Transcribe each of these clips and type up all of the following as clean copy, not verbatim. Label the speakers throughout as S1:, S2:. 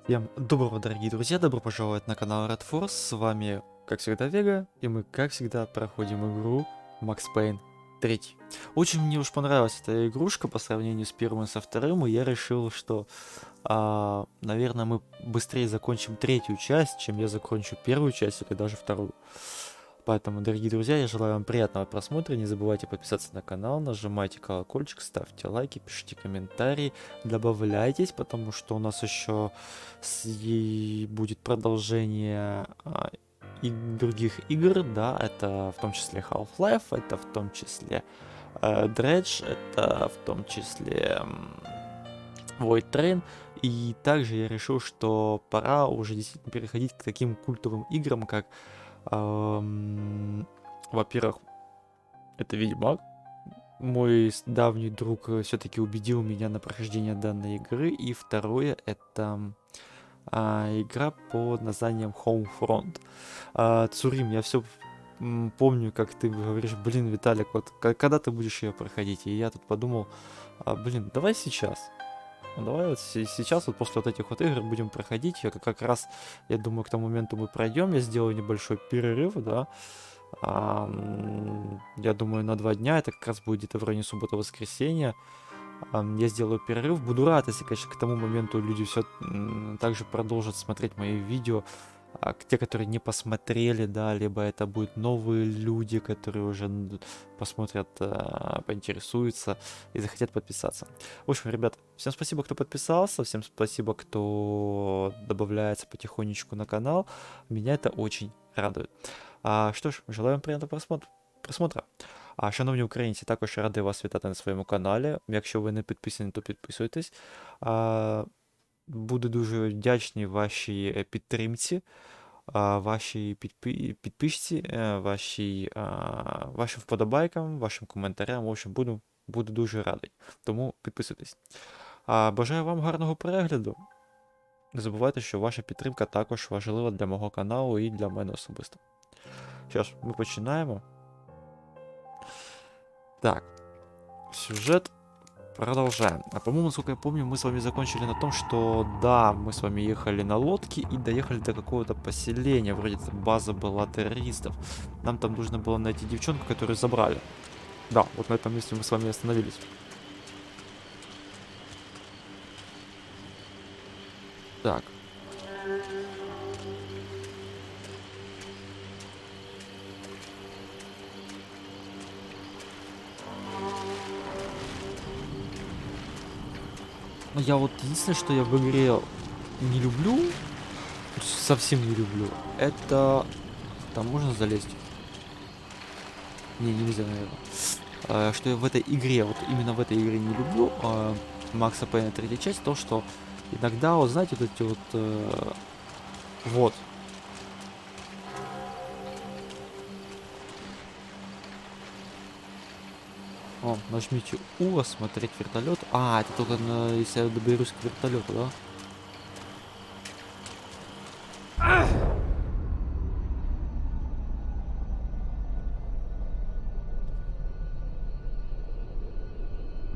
S1: Всем доброго, дорогие друзья, добро пожаловать на канал Red Force, с вами, как всегда, Вега, и мы, как всегда, проходим игру Max Payne 3. Очень мне уж понравилась эта игрушка по сравнению с первым и со вторым, и я решил, что, наверное, мы быстрее закончим третью часть, чем я закончу первую часть или даже вторую. Поэтому, дорогие друзья, я желаю вам приятного просмотра. Не забывайте подписаться на канал, нажимайте колокольчик, ставьте лайки, пишите комментарии, добавляйтесь, потому что у нас еще будет продолжение других игр, да, это в том числе Half-Life, это в том числе Dredge, это в том числе Void Train. И также я решил, что пора уже действительно переходить к таким культовым играм, как во-первых, это Ведьмак. Мой давний друг все-таки убедил меня на прохождение данной игры. И второе, это игра под названием Homefront. Цурим, я все помню, как ты говоришь, блин, Виталик, вот когда ты будешь ее проходить? И я тут подумал, блин, давай сейчас. Ну, давай вот сейчас, вот после вот этих вот игр будем проходить. Как раз, я думаю, к тому моменту мы пройдем. Я сделаю небольшой перерыв, да. Я думаю, на 2 дня. Это как раз будет где-то в районе суббота-воскресенья. Я сделаю перерыв. Буду рад, если, конечно, к тому моменту люди все также продолжат смотреть мои видео. Те, которые не посмотрели, да, либо это будут новые люди, которые уже посмотрят, поинтересуются и захотят подписаться. В общем, ребят, всем спасибо, кто подписался, всем спасибо, кто добавляется потихонечку на канал. Меня это очень радует. Що ж, желаю вам приємного просмотра. Шановні українці, також радий вас вітати на своєму каналі. Якщо ви не підписані, то підписуйтесь. Буду дуже вдячний вашій підтримці, вашій підписці, вашим вподобайкам, вашим коментарям. В общем, буду дуже радий. Тому підписуйтесь. Бажаю вам гарного перегляду. Не забувайте, що ваша підтримка також важлива для мого каналу і для мене особисто. Що ж, ми починаємо. Так, сюжет продолжаем. По-моему, насколько я помню, мы с вами закончили на том, что да, мы с вами ехали на лодке и доехали до какого-то поселения. Вроде это база была террористов. Нам там нужно было найти девчонку, которую забрали. Да, вот на этом месте мы с вами остановились. Так. Ну, я вот единственное, что я в игре не люблю, совсем не люблю, это... Там можно залезть? Не, нельзя, наверное. Что я в этой игре, вот именно в этой игре не люблю, Макса Пейна третья часть, то, что иногда, вот знаете, вот эти вот... вот. О, нажмите У, смотреть вертолет. Это только если я доберусь к вертолету, да?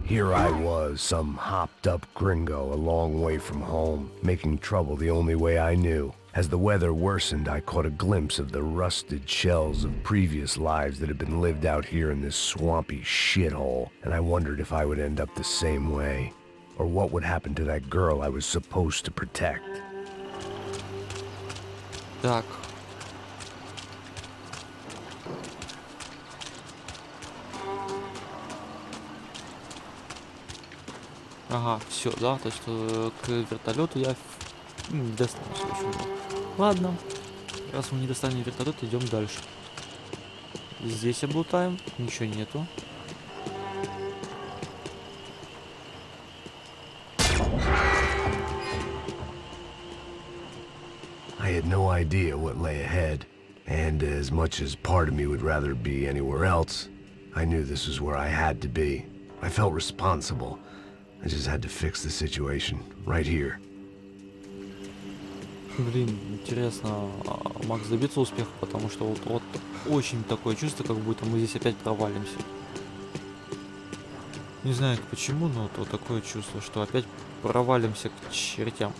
S2: Here I was, some hopped-up gringo a long way from home, making trouble the only way I knew. As the weather worsened, I caught a glimpse of the rusted shells of previous lives that had been lived out here in this swampy shithole, and I wondered if I would end up the same way, or what would happen to that girl I was supposed to protect.
S1: Так. Ага, все, да, то есть к вертолету я не достанусь, в общем. Ладно, раз мы не достанем вертолет, идем дальше. Здесь облутаем, ничего нету.
S2: I had no idea what lay ahead, and as much as part of me would rather be anywhere else, I knew this was where I had to be. I felt responsible. I just had to fix the situation, right here.
S1: Блин, интересно, Макс добьется успеха, потому что вот очень такое чувство, как будто мы здесь опять провалимся. Не знаю почему, но вот такое чувство, что опять провалимся к чертям.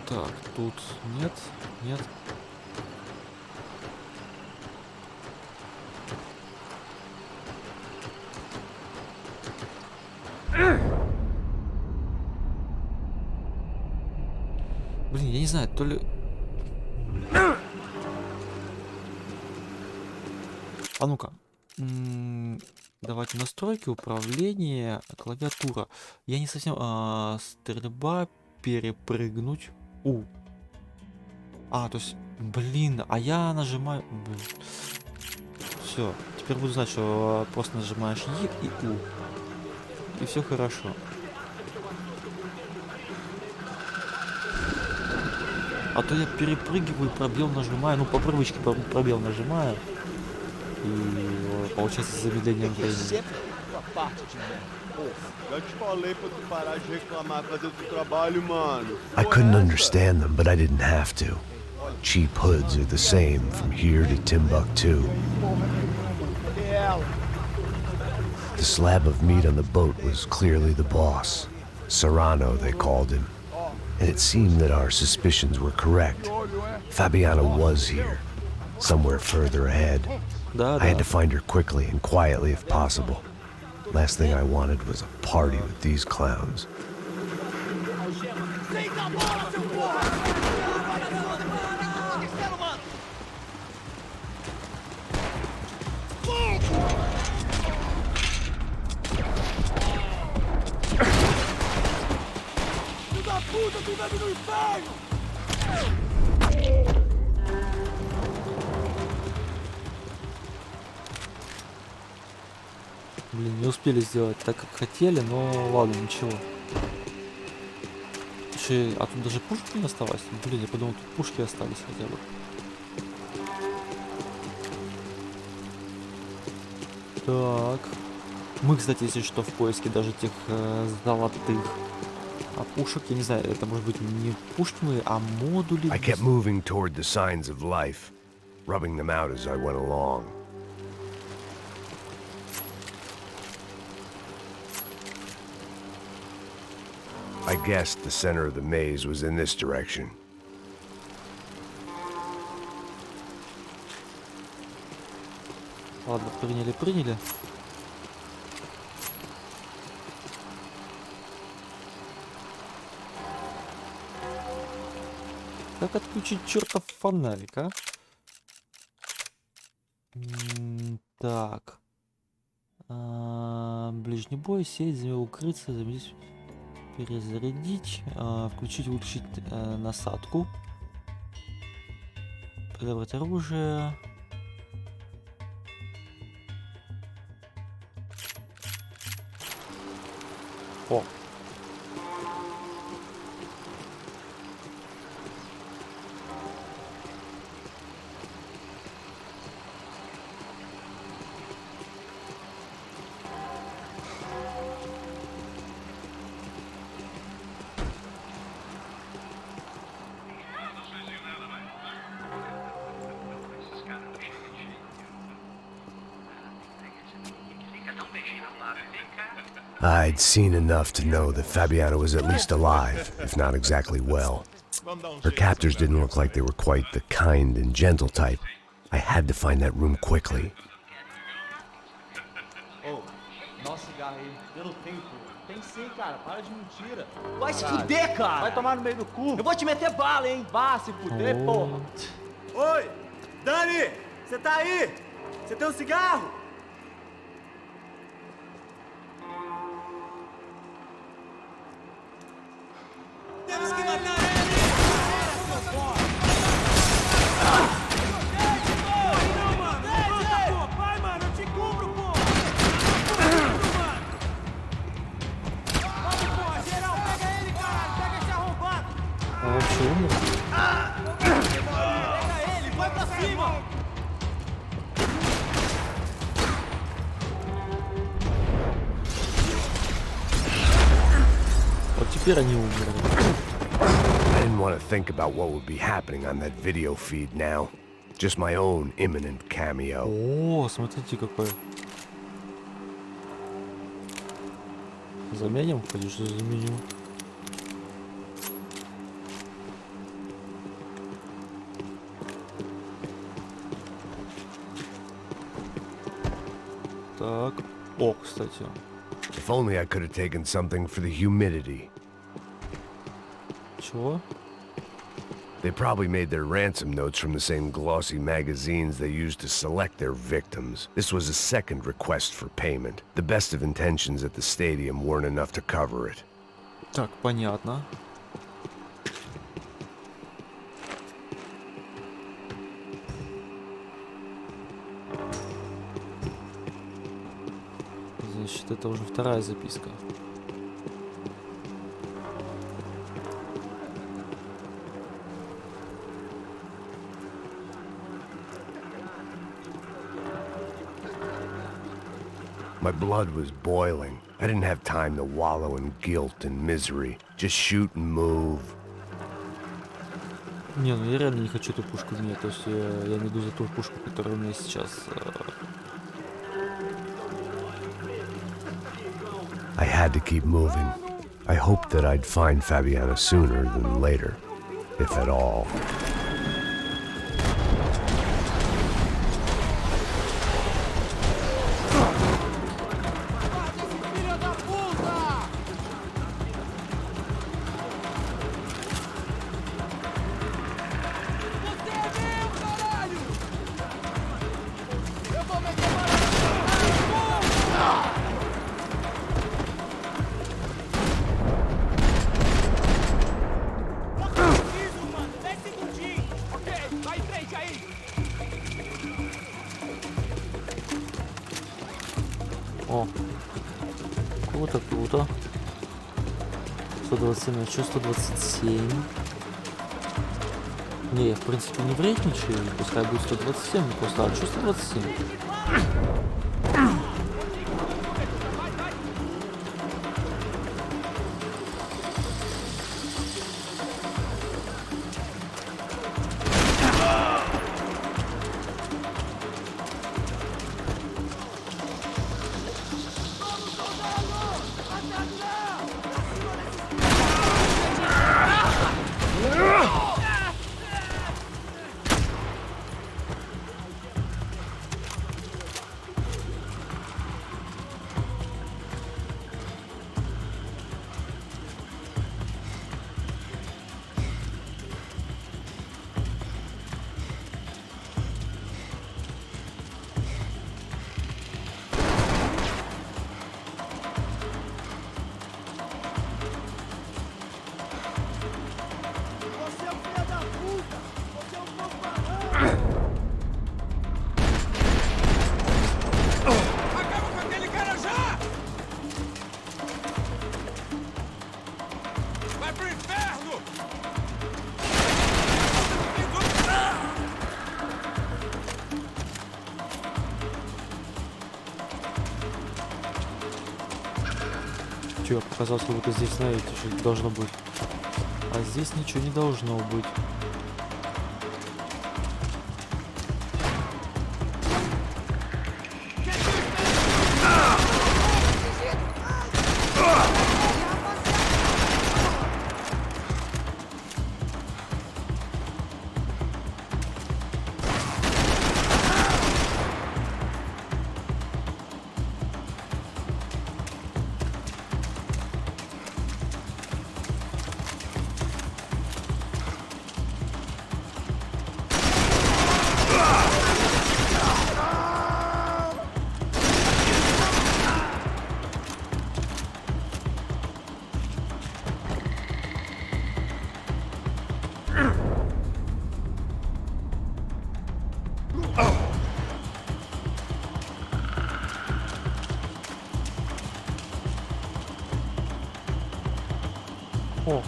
S1: Так, тут нет, нет. Блин, я не знаю, то ли... А ну-ка. Давайте настройки, управление, клавиатура. Я не совсем... стрельба, перепрыгнуть. То есть... Блин, а я нажимаю... Все, теперь буду знать, что просто нажимаешь Е и У. И все хорошо. А то я перепрыгиваю, пробел нажимаю. Ну, по привычке пробел нажимаю. И получается замедление времени.
S2: I couldn't understand them, but I didn't have to. Cheap hoods are the same from here to Timbuktu. The slab of meat on the boat was clearly the boss. Serrano, they called him. And it seemed that our suspicions were correct. Fabiana was here, somewhere further ahead. I had to find her quickly and quietly if possible. Last thing I wanted was a party with these clowns.
S1: Блин, не успели сделать так, как хотели, но ладно, ничего. А тут даже пушки не осталось? Блин, я подумал, тут пушки остались хотя бы. Так. Мы, кстати, если что, в поиске даже тех золотых пушек. Я не знаю, это может быть не пушки мы, а модули.
S2: I kept moving toward the signs of life, rubbing them out as I went along. I guessed the center of the maze was in this direction.
S1: Ладно, приняли. Как отключить чертов фонарик, а? Так. Ближний бой, сеть, укрыться, заметить, перезарядить, включить, выключить насадку, подобрать оружие. О!
S2: I'd seen enough to know that Fabiana was at least alive, if not exactly well. Her captors didn't look like they were quite the kind and gentle type. I had to find that room quickly.
S3: Tem sim, cara. Para de mentira. Vai se fuder, cara. Vai tomar no meio do cu. Eu vou te meter bala, hein. Vá se fuder, porra. Oi, Dani, você tá aí? Você tem um cigarro? Temos que matar ele. Não, mano. Levanta, pô. Vai, mano. Eu te cubro, pô.
S1: Вот теперь они умерли.
S2: I didn't want to think about what would be happening on that video feed now. Just my own imminent cameo.
S1: О, смотрите какой. Заменим? Конечно, заменю. Так. О, кстати.
S2: If only I could have taken something for the humidity.
S1: Чего?
S2: They probably made their ransom notes from the same glossy magazines they used to select their victims. This was a second request for payment. The best of intentions at the stadium weren't enough to cover it.
S1: Так, понятно. Значит, это уже вторая записка.
S2: My blood was boiling. I didn't have time to wallow in guilt and misery. Just shoot and move.
S1: Не, ну я реально не хочу эту пушку менять. То есть я имею в виду за ту пушку, которая у меня сейчас.
S2: I had to keep moving. I hoped that I'd find Fabiana sooner than later, if at all.
S1: О, круто, круто. 127, а что 127? Не, я в принципе не вредничаю, пускай будет 127, просто, а что 127? Чё, показалось, как будто здесь, знаете, что должно быть. А здесь ничего не должно быть. О.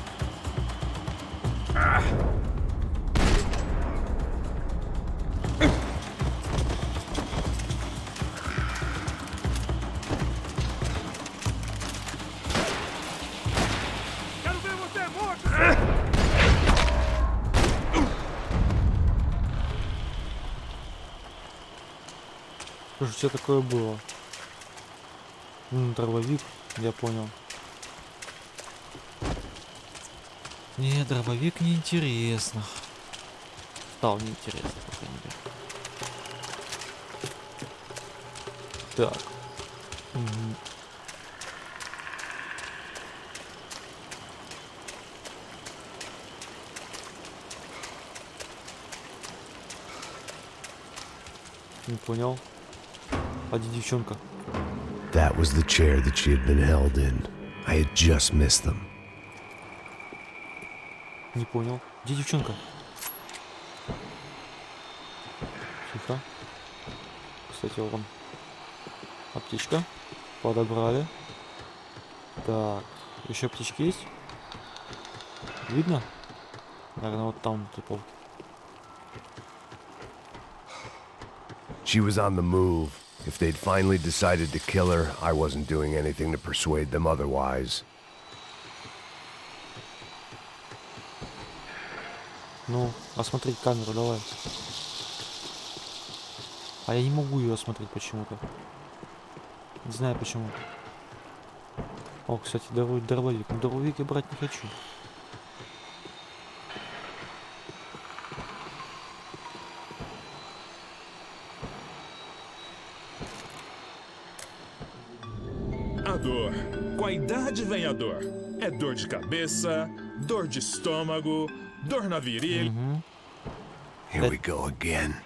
S1: Что такое было? Дробовик, я понял. Не, дробовик неинтересно. Стал неинтересно, по крайней мере. Так, Мгм. Не понял. А где девчонка?
S2: That was the chair that she had been held in. I had just missed them.
S1: Не понял. Где девчонка? Тихо. Кстати, вон. Аптечка. Подобрали. Так. Еще аптечки есть? Видно? Наверное, вот там вот полки.
S2: She was on the move. If they'd finally decided to kill her, I wasn't doing anything to persuade them otherwise.
S1: Ну, осмотреть камеру давай. А я не могу ее осмотреть почему-то. Не знаю почему. О, кстати, дробовик. Но дробовик я брать не хочу.
S4: A dor. Com a idade vem a dor. É dor de cabeça, dor de estômago, dor na virilha.
S2: Here we go again.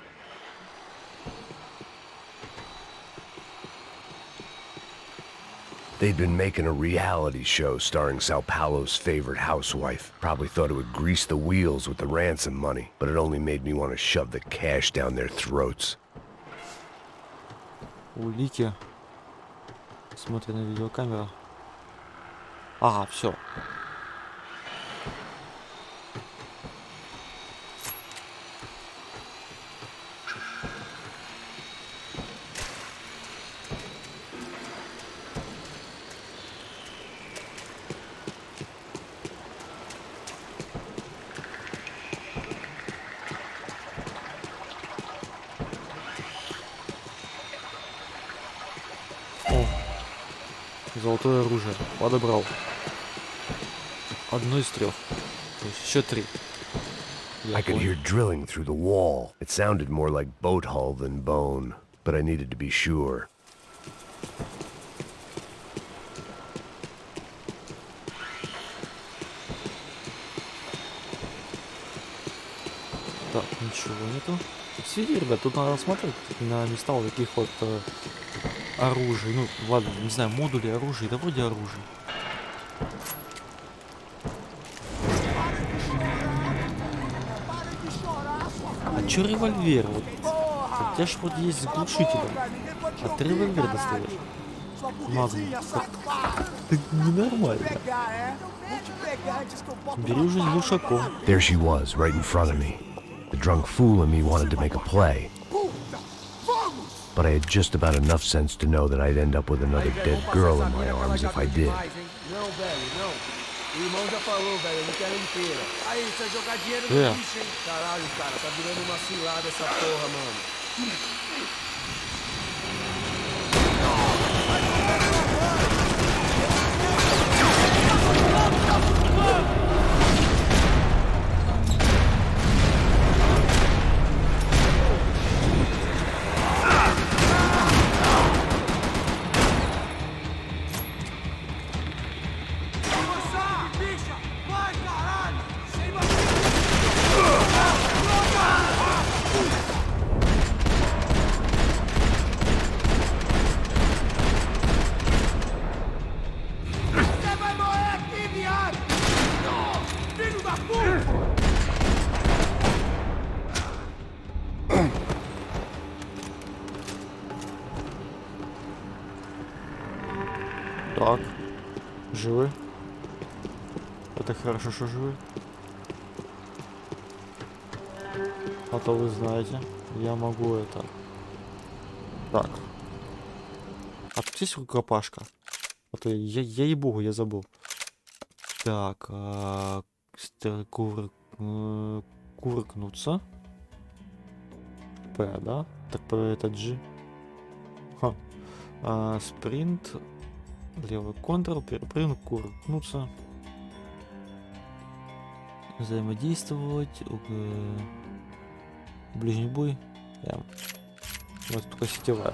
S2: They'd been making a reality show starring Сан-Паулу's favorite housewife. Probably thought it would grease the wheels with the ransom money, but it only made me want to shove the cash down their throats.
S1: Улики. Смотрим на видеокамеру. Ага, все. Золотое оружие. Подобрал. Одно из трех. То есть еще три.
S2: I could hear drilling through the wall. It sounded more like boat hull than bone, but I needed to be sure.
S1: Так, ничего нету. Сиди, ребят, тут надо смотреть на места вот таких вот оружий. Ну, ладно, не знаю, модули оружия. Да вроде оружия. А чё револьвер? Вот, у тебя ж вроде есть с глушителем. А ты револьвер достаешь? Магнум. Это ненормально. Бери уже с глушаком.
S2: There she was, right in front of me. The drunk fool in me wanted to make a play. But I had just about enough sense to know that I'd end up with another dead girl in my arms if I did.
S3: Não, velho, não. O irmão já falou, velho, eu não quero inteira. Aí, isso é jogar dinheiro no lixo, hein? Caralho, cara, tá virando uma cilada essa porra, mano.
S1: Так, живы. Это хорошо, что живы. А то вы знаете, я могу это. Так. А тут есть рукопашка? А то я ей-богу, я забыл. Так, кувыркнуться. П, да? Так, П это G. Ха. Спринт. Левый контрол, перепрыгнуть, кувыркнуться. Взаимодействовать. Ближний бой. Вот только сетевая.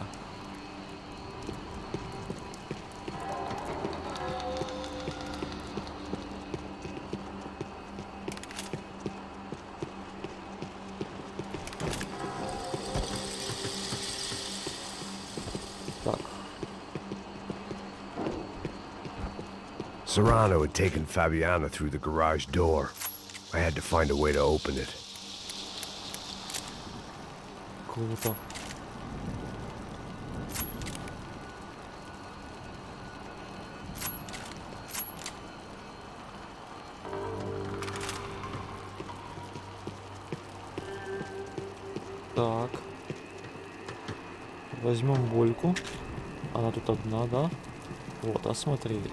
S2: Serrano had taken Fabiana through the garage door. I had to find a way to open it.
S1: Круто. Так. Возьмем Вольку. Она тут одна, да? Вот, осмотрели.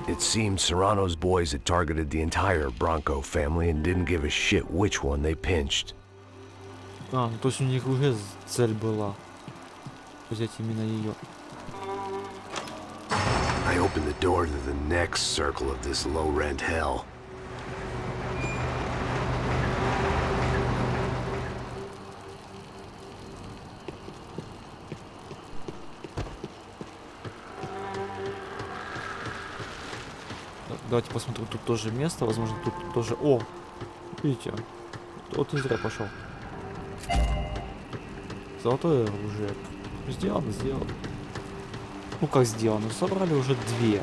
S2: It seemed Serrano's boys had targeted the entire Bronco family and didn't give a shit which one they pinched.
S1: А, ну то есть у них уже цель была взять именно ее.
S2: I opened the door to the next circle of this low-rent hell.
S1: Давайте посмотрим, тут тоже место, возможно, тут тоже... О! Видите? Вот и зря пошел. Золотое оружие. Сделано, сделано. Ну как сделано? Собрали уже 2.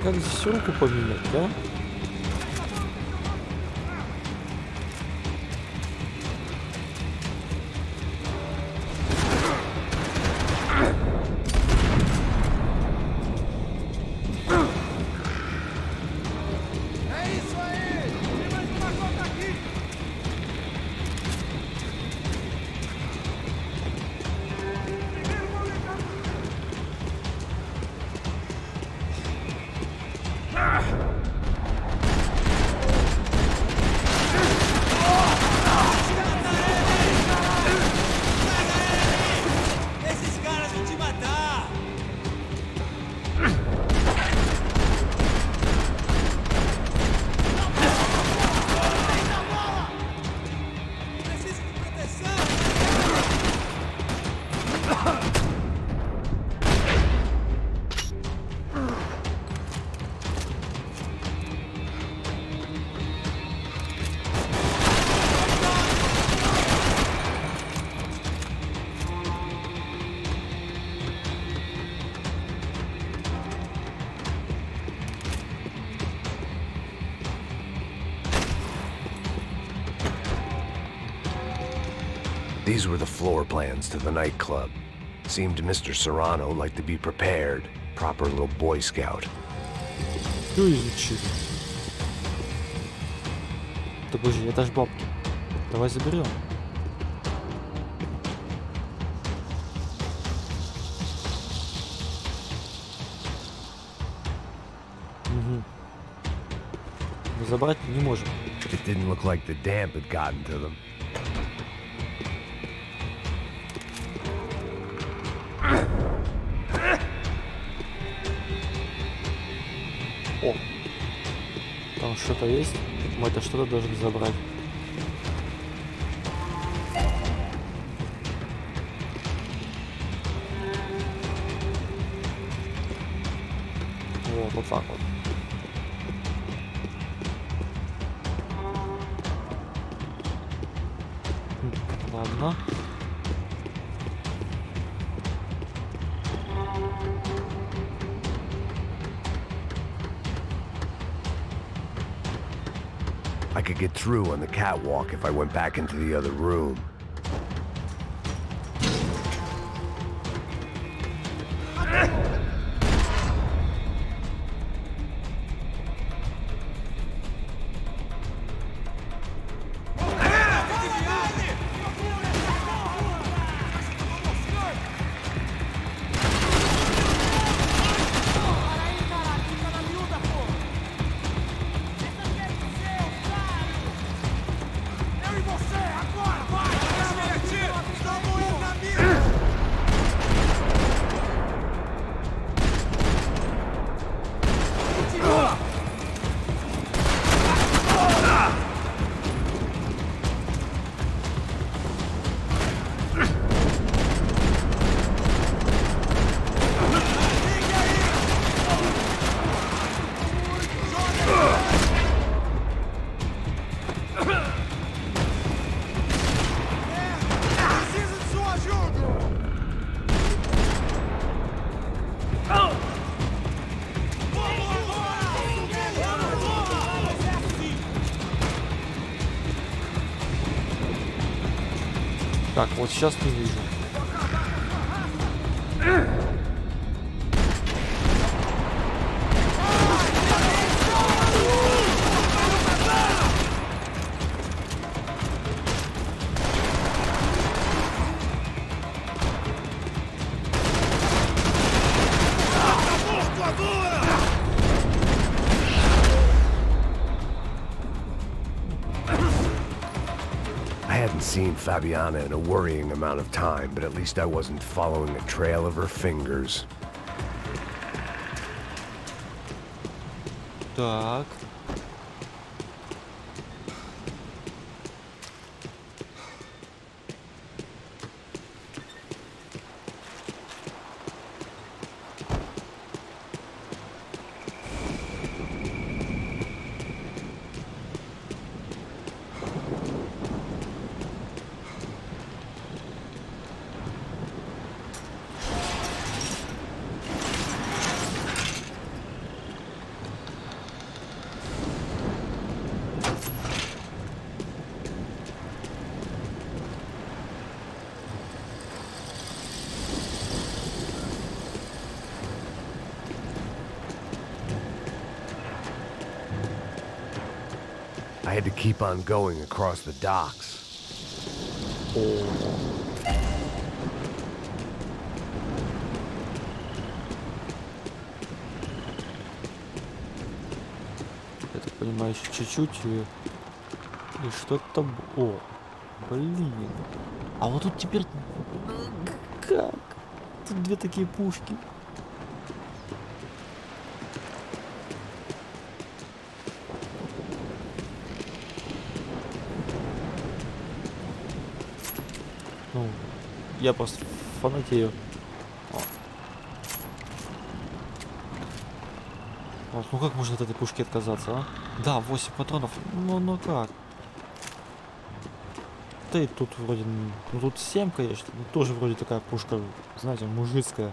S1: Как здесь руку поменять, да?
S2: These were the floor plans to the nightclub. Seemed to Mr. Serrano like to be prepared. Proper little Boy Scout.
S1: Все изучили. Да боже, это ж бабки. Давай заберем. Угу. Мы забрать не можем.
S2: It didn't look like the damp had gotten to them.
S1: О, там что-то есть. Мы это что-то должны забрать. Вот так вот. Ладно.
S2: I could get through on the catwalk if I went back into the other room.
S1: Так, вот сейчас не вижу.
S2: I hadn't seen Fabiana in a worrying amount of time, but at least I wasn't following a trail of her fingers.
S1: Так.
S2: I had to keep on going across the docks.
S1: Я так понимаю, еще чуть-чуть и что-то... О, блин. А вот тут теперь... Как? Тут две такие пушки. Ну, я просто фанатею. Вот, ну как можно от этой пушки отказаться, а? Да, 8 патронов. Ну как? Да и тут вроде... Ну тут 7, конечно. Ну, тоже вроде такая пушка, знаете, мужицкая.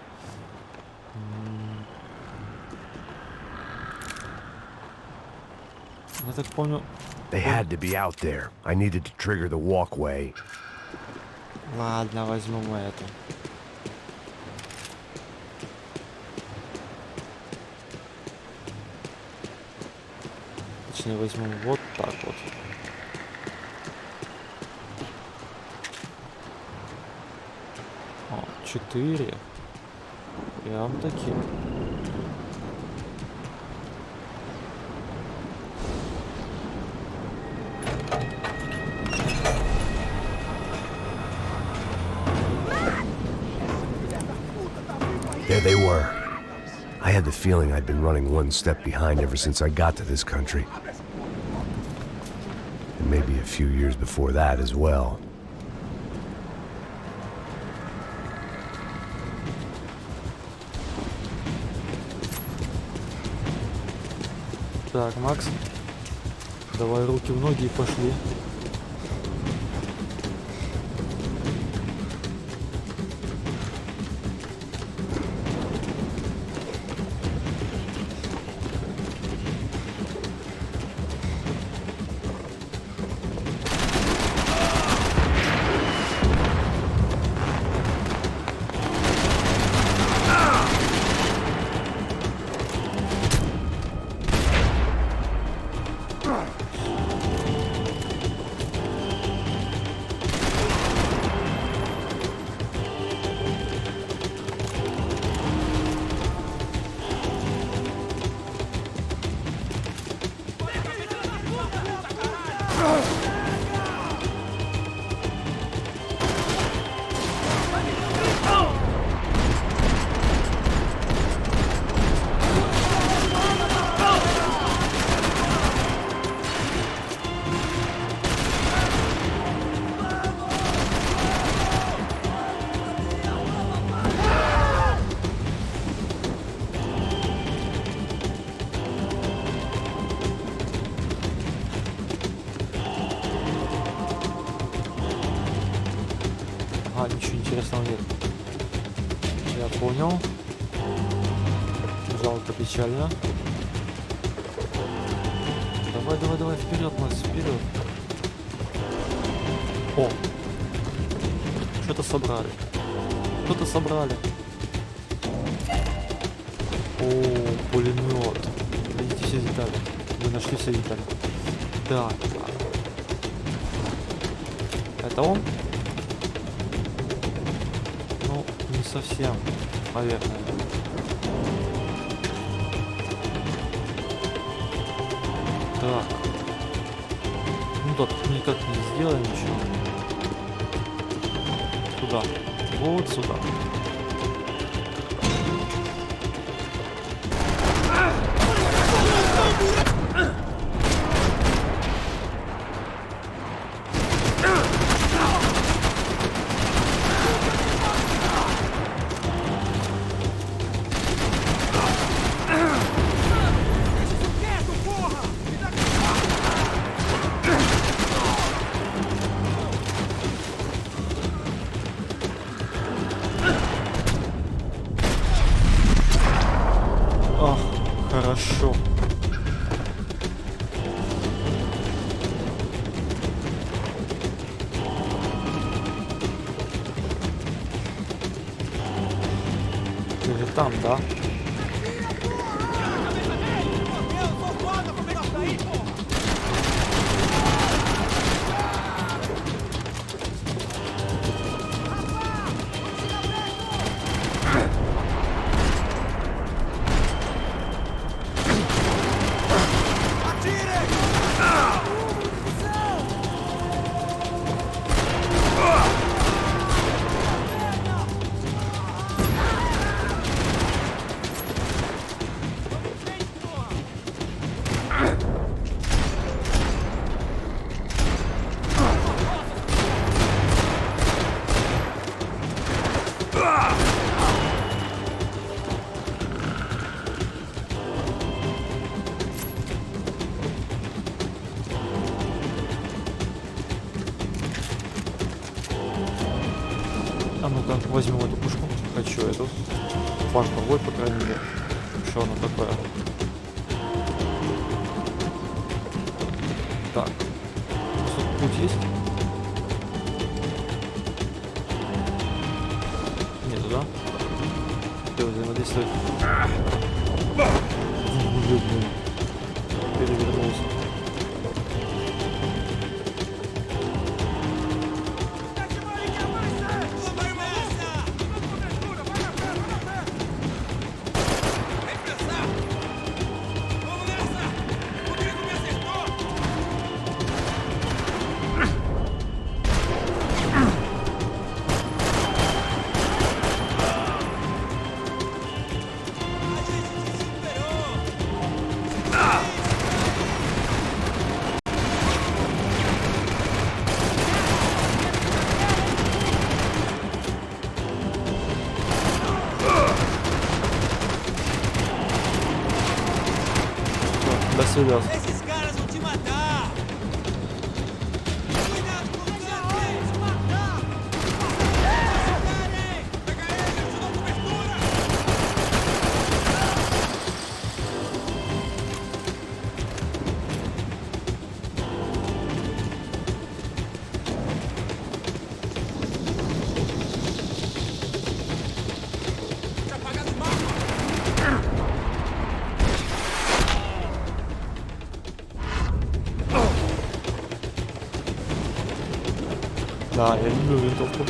S1: Я так помню...
S2: They had to be out there. I needed to trigger the walkway.
S1: Ладно, возьму мы эту. Точнее, возьму вот так вот. О, 4. Прям таки.
S2: There they were. I had the feeling I'd been running one step behind ever since I got to this country. And maybe a few years before that as well.
S1: Так, Макс. Давай руки в ноги и пошли. А, ничего интересного нет. Я понял. Жалко, печально. Давай, вперед, Макс, вперед. О! Что-то собрали. Что-то собрали. О, пулемет. Видите все детали. Мы нашли все детали. Так. Это он? Ну, не совсем, наверное. Так. Ну да, тут никак не сделаем ничего. Сюда. Вот сюда. Ах, хорошо. Ты же там, да? А ну-ка, возьмем эту пушку. Хочу эту. Фланговой, по крайней мере. Что она такое? Так. Тут путь есть? Не туда. Все, взаимодействовать. Перевернулся. До свидания.
S3: Esses caras vão te matar! Cuidado com o que você fez! Matar! Pega ele! Eu te dou cobertura! Tá apagado o mapa!
S1: Да, я люблю винтовку.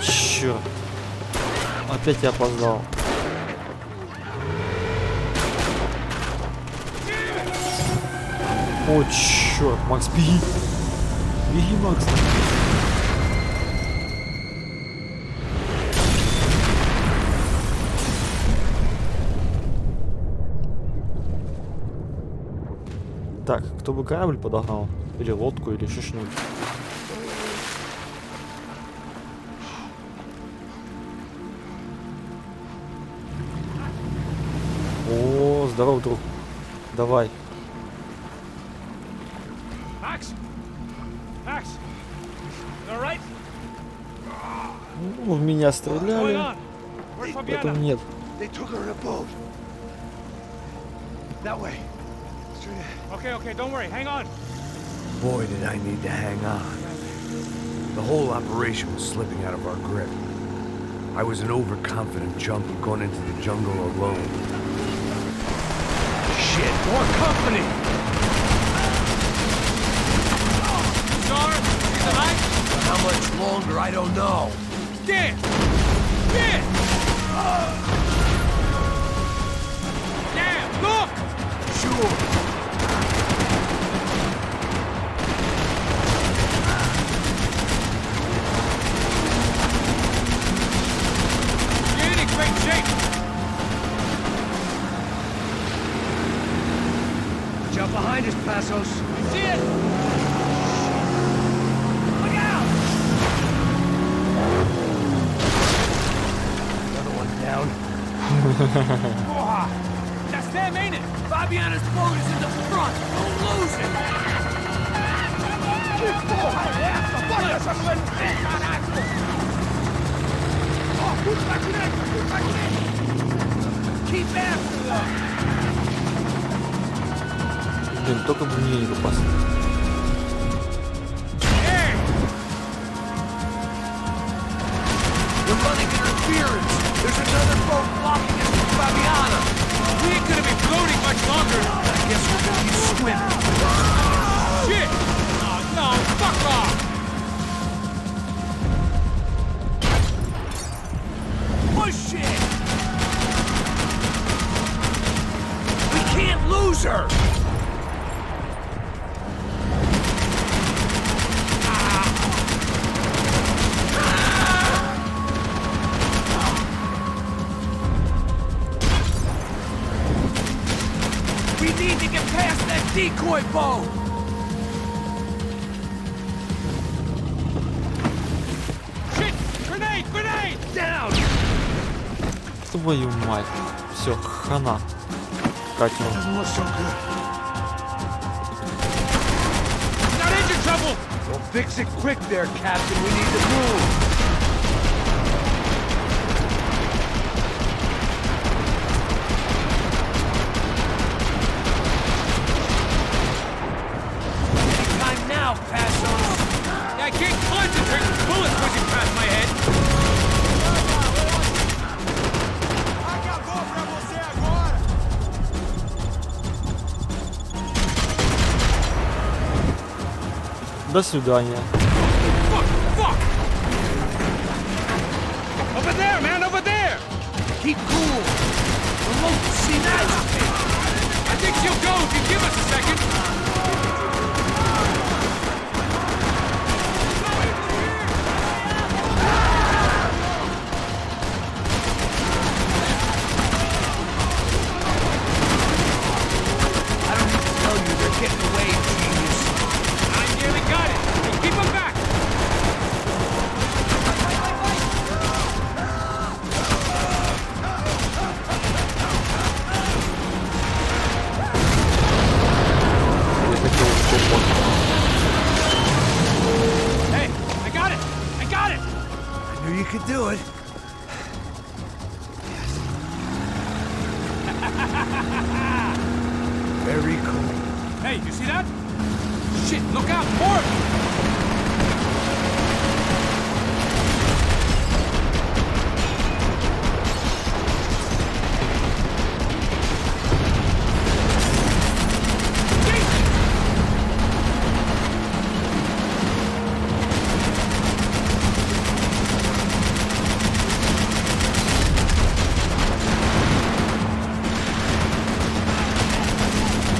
S1: Черт. Опять я опоздал. О, черт, Макс, беги. Беги, Макс. Так, кто бы корабль подогнал? Или лодку, или еще что-нибудь. О, здорово, друг. Давай.
S3: Max! Max! You all right?
S1: Ну, в меня стреляли, поэтому нет.
S2: They took her in a boat. That way. Straight ahead.
S3: Okay, don't worry, hang on.
S2: Boy, did I need to hang on. The whole operation was slipping out of our grip. I was an overconfident chump who'd gone into the jungle alone. Shit, more company!
S3: Star, see the light?
S2: How much longer, I don't know.
S3: Stand! Stand! Damn, look!
S2: Sure.
S3: You're in great shape!
S2: Watch out behind us, Passos.
S3: You see it? Look out!
S2: Another one down.
S3: That's them, ain't it?
S2: Fabiana's boat is in the front. Don't lose it. Keep after them.
S1: Блин, только бы мне не попасть.
S3: Hey!
S2: We're running interference. There's another boat blocking us from Fabiana.
S3: We ain't gonna be floating much longer!
S2: I guess we're gonna keep swimming.
S3: Shit! Oh, no, fuck off!
S2: Push it! We can't lose her! We need to get past that decoy boat!
S3: Shit! Grenade! Grenade!
S2: Down!
S1: Твою мать. Все, хана. Катим.
S2: Doesn't look so good.
S3: Got engine trouble!
S2: Well, fix it quick there, Captain. We need to move. Anytime now, Passos.
S3: I can't concentrate with bullets whizzing past my head! Acabou pra você agora!
S1: До свидания.
S3: Fuck! Fuck! Over there, man! Over there!
S2: Keep cool. Remote see that.
S3: I think she'll go if you give us a second!
S2: I don't need to tell you they're getting away, genius.
S3: I nearly got it! Hey, keep him back!
S1: Я хотел попасть.
S3: Hey, I got it! I got it!
S2: I knew you could do it. Very cool.
S3: Hey, you see that? Shit, look out! More! of them.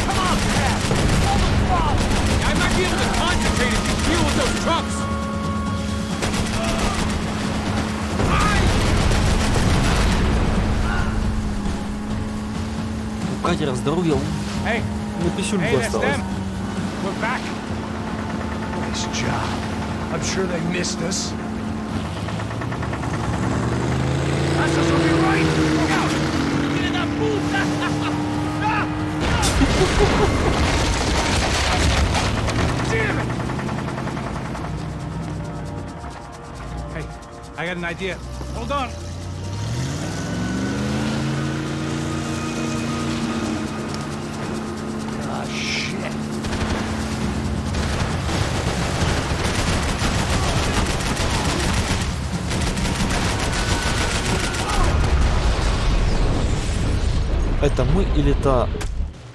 S2: Come on, Pat.
S3: I might be able to concentrate if you deal with those trucks!
S1: У катера здоровье
S3: Hey,
S1: на писюльку
S3: hey, that's
S1: осталось.
S3: them! We're back!
S2: Nice job. I'm sure they missed us. Passos will be right. Look out.
S3: Get in that booth! Damn it! Hey, I
S5: I got an idea. Hold on.
S2: Ah, shit.
S1: Это мы или это...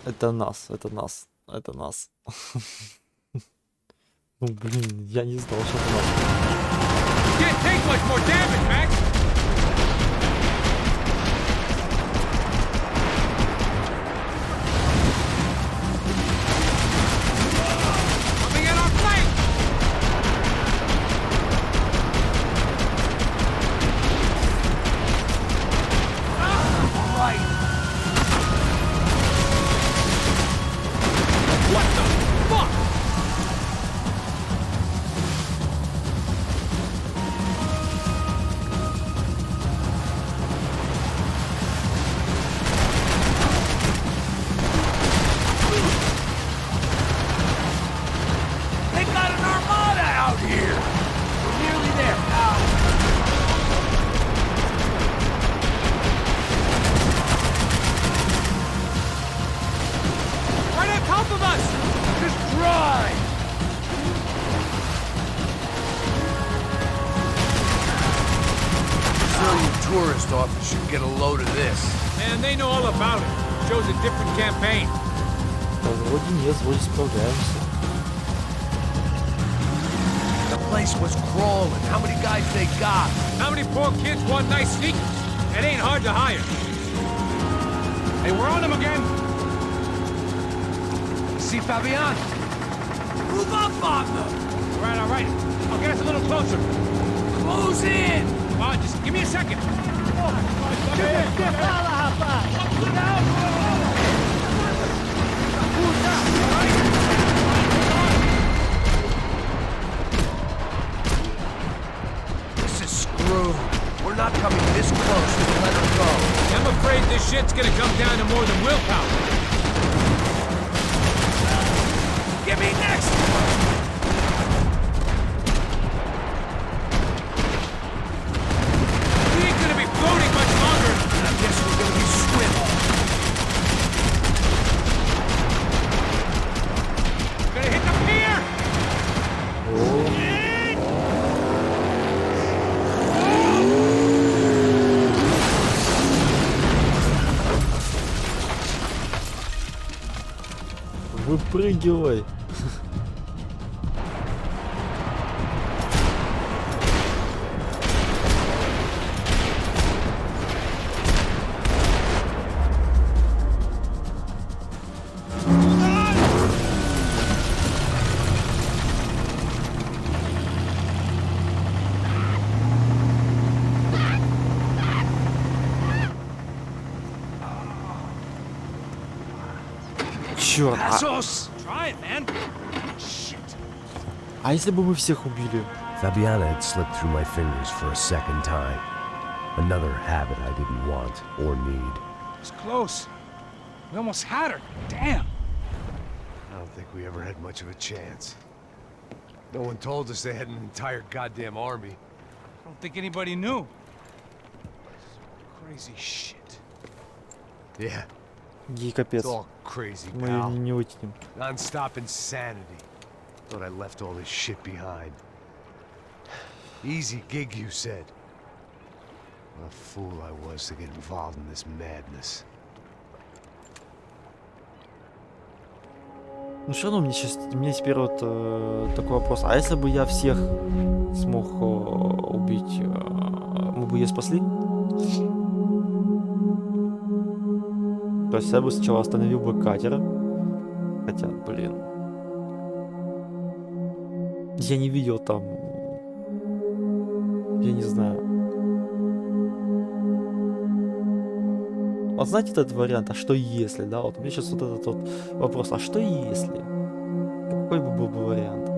S1: Это нас, это нас, это нас. Ну блин, я не знал, что это нас.
S5: Can't take much more damage, Max. Coming in our flank.
S2: Right.
S5: What the fuck?
S2: They got an armada out here. We're nearly there.
S5: Right on top of us.
S2: Just drive. Brazilian tourist office should get a load of this.
S5: Man, they know all about it. Shows a different campaign.
S1: Да вроде нет, вроде справляемся.
S2: The place was crawling. How many guys they got?
S5: How many poor kids want nice sneakers? It ain't hard to hire. Hey, we're on them again.
S2: See Fabian? Move up on them.
S5: All right. I'll get us a little closer.
S2: Close in.
S5: Come on, just give me a second.
S2: This is screwed. We're not coming this close to let her go.
S5: I'm afraid this shit's gonna come down to more than willpower.
S2: Give me next.
S5: We ain't gonna be floating much longer.
S2: I guess we're gonna be swimming.
S5: Gonna hit the pier.
S1: Выпрыгивай. Чёрт,
S2: Passos.
S5: Try it, man.
S1: а если бы мы всех убили?
S2: Fabiana had slipped through my fingers for a second time. Another habit I didn't want or need.
S5: It's close. We almost had her. Damn.
S6: I don't think we ever had much of a chance. No one told us they had an entire goddamn army.
S5: I don't think anybody knew.
S6: Crazy shit. Yeah,
S1: Ей капец.
S6: it's all crazy,
S1: Мы её
S6: pal.
S1: не вытянем.
S6: Non-stop insanity. Thought I left all this shit behind. Easy gig, you said. What a fool I was to get involved in this madness.
S1: Ну что, ну мне теперь вот такой вопрос. А если бы я всех смог убить, мы бы ее спасли? То есть я бы сначала остановил бы катер. Хотя, блин. Я не видел там. Я не знаю. Вот знаете этот вариант, а что если, да? Вот у меня сейчас вот этот вот вопрос, а что если? Какой бы был бы вариант?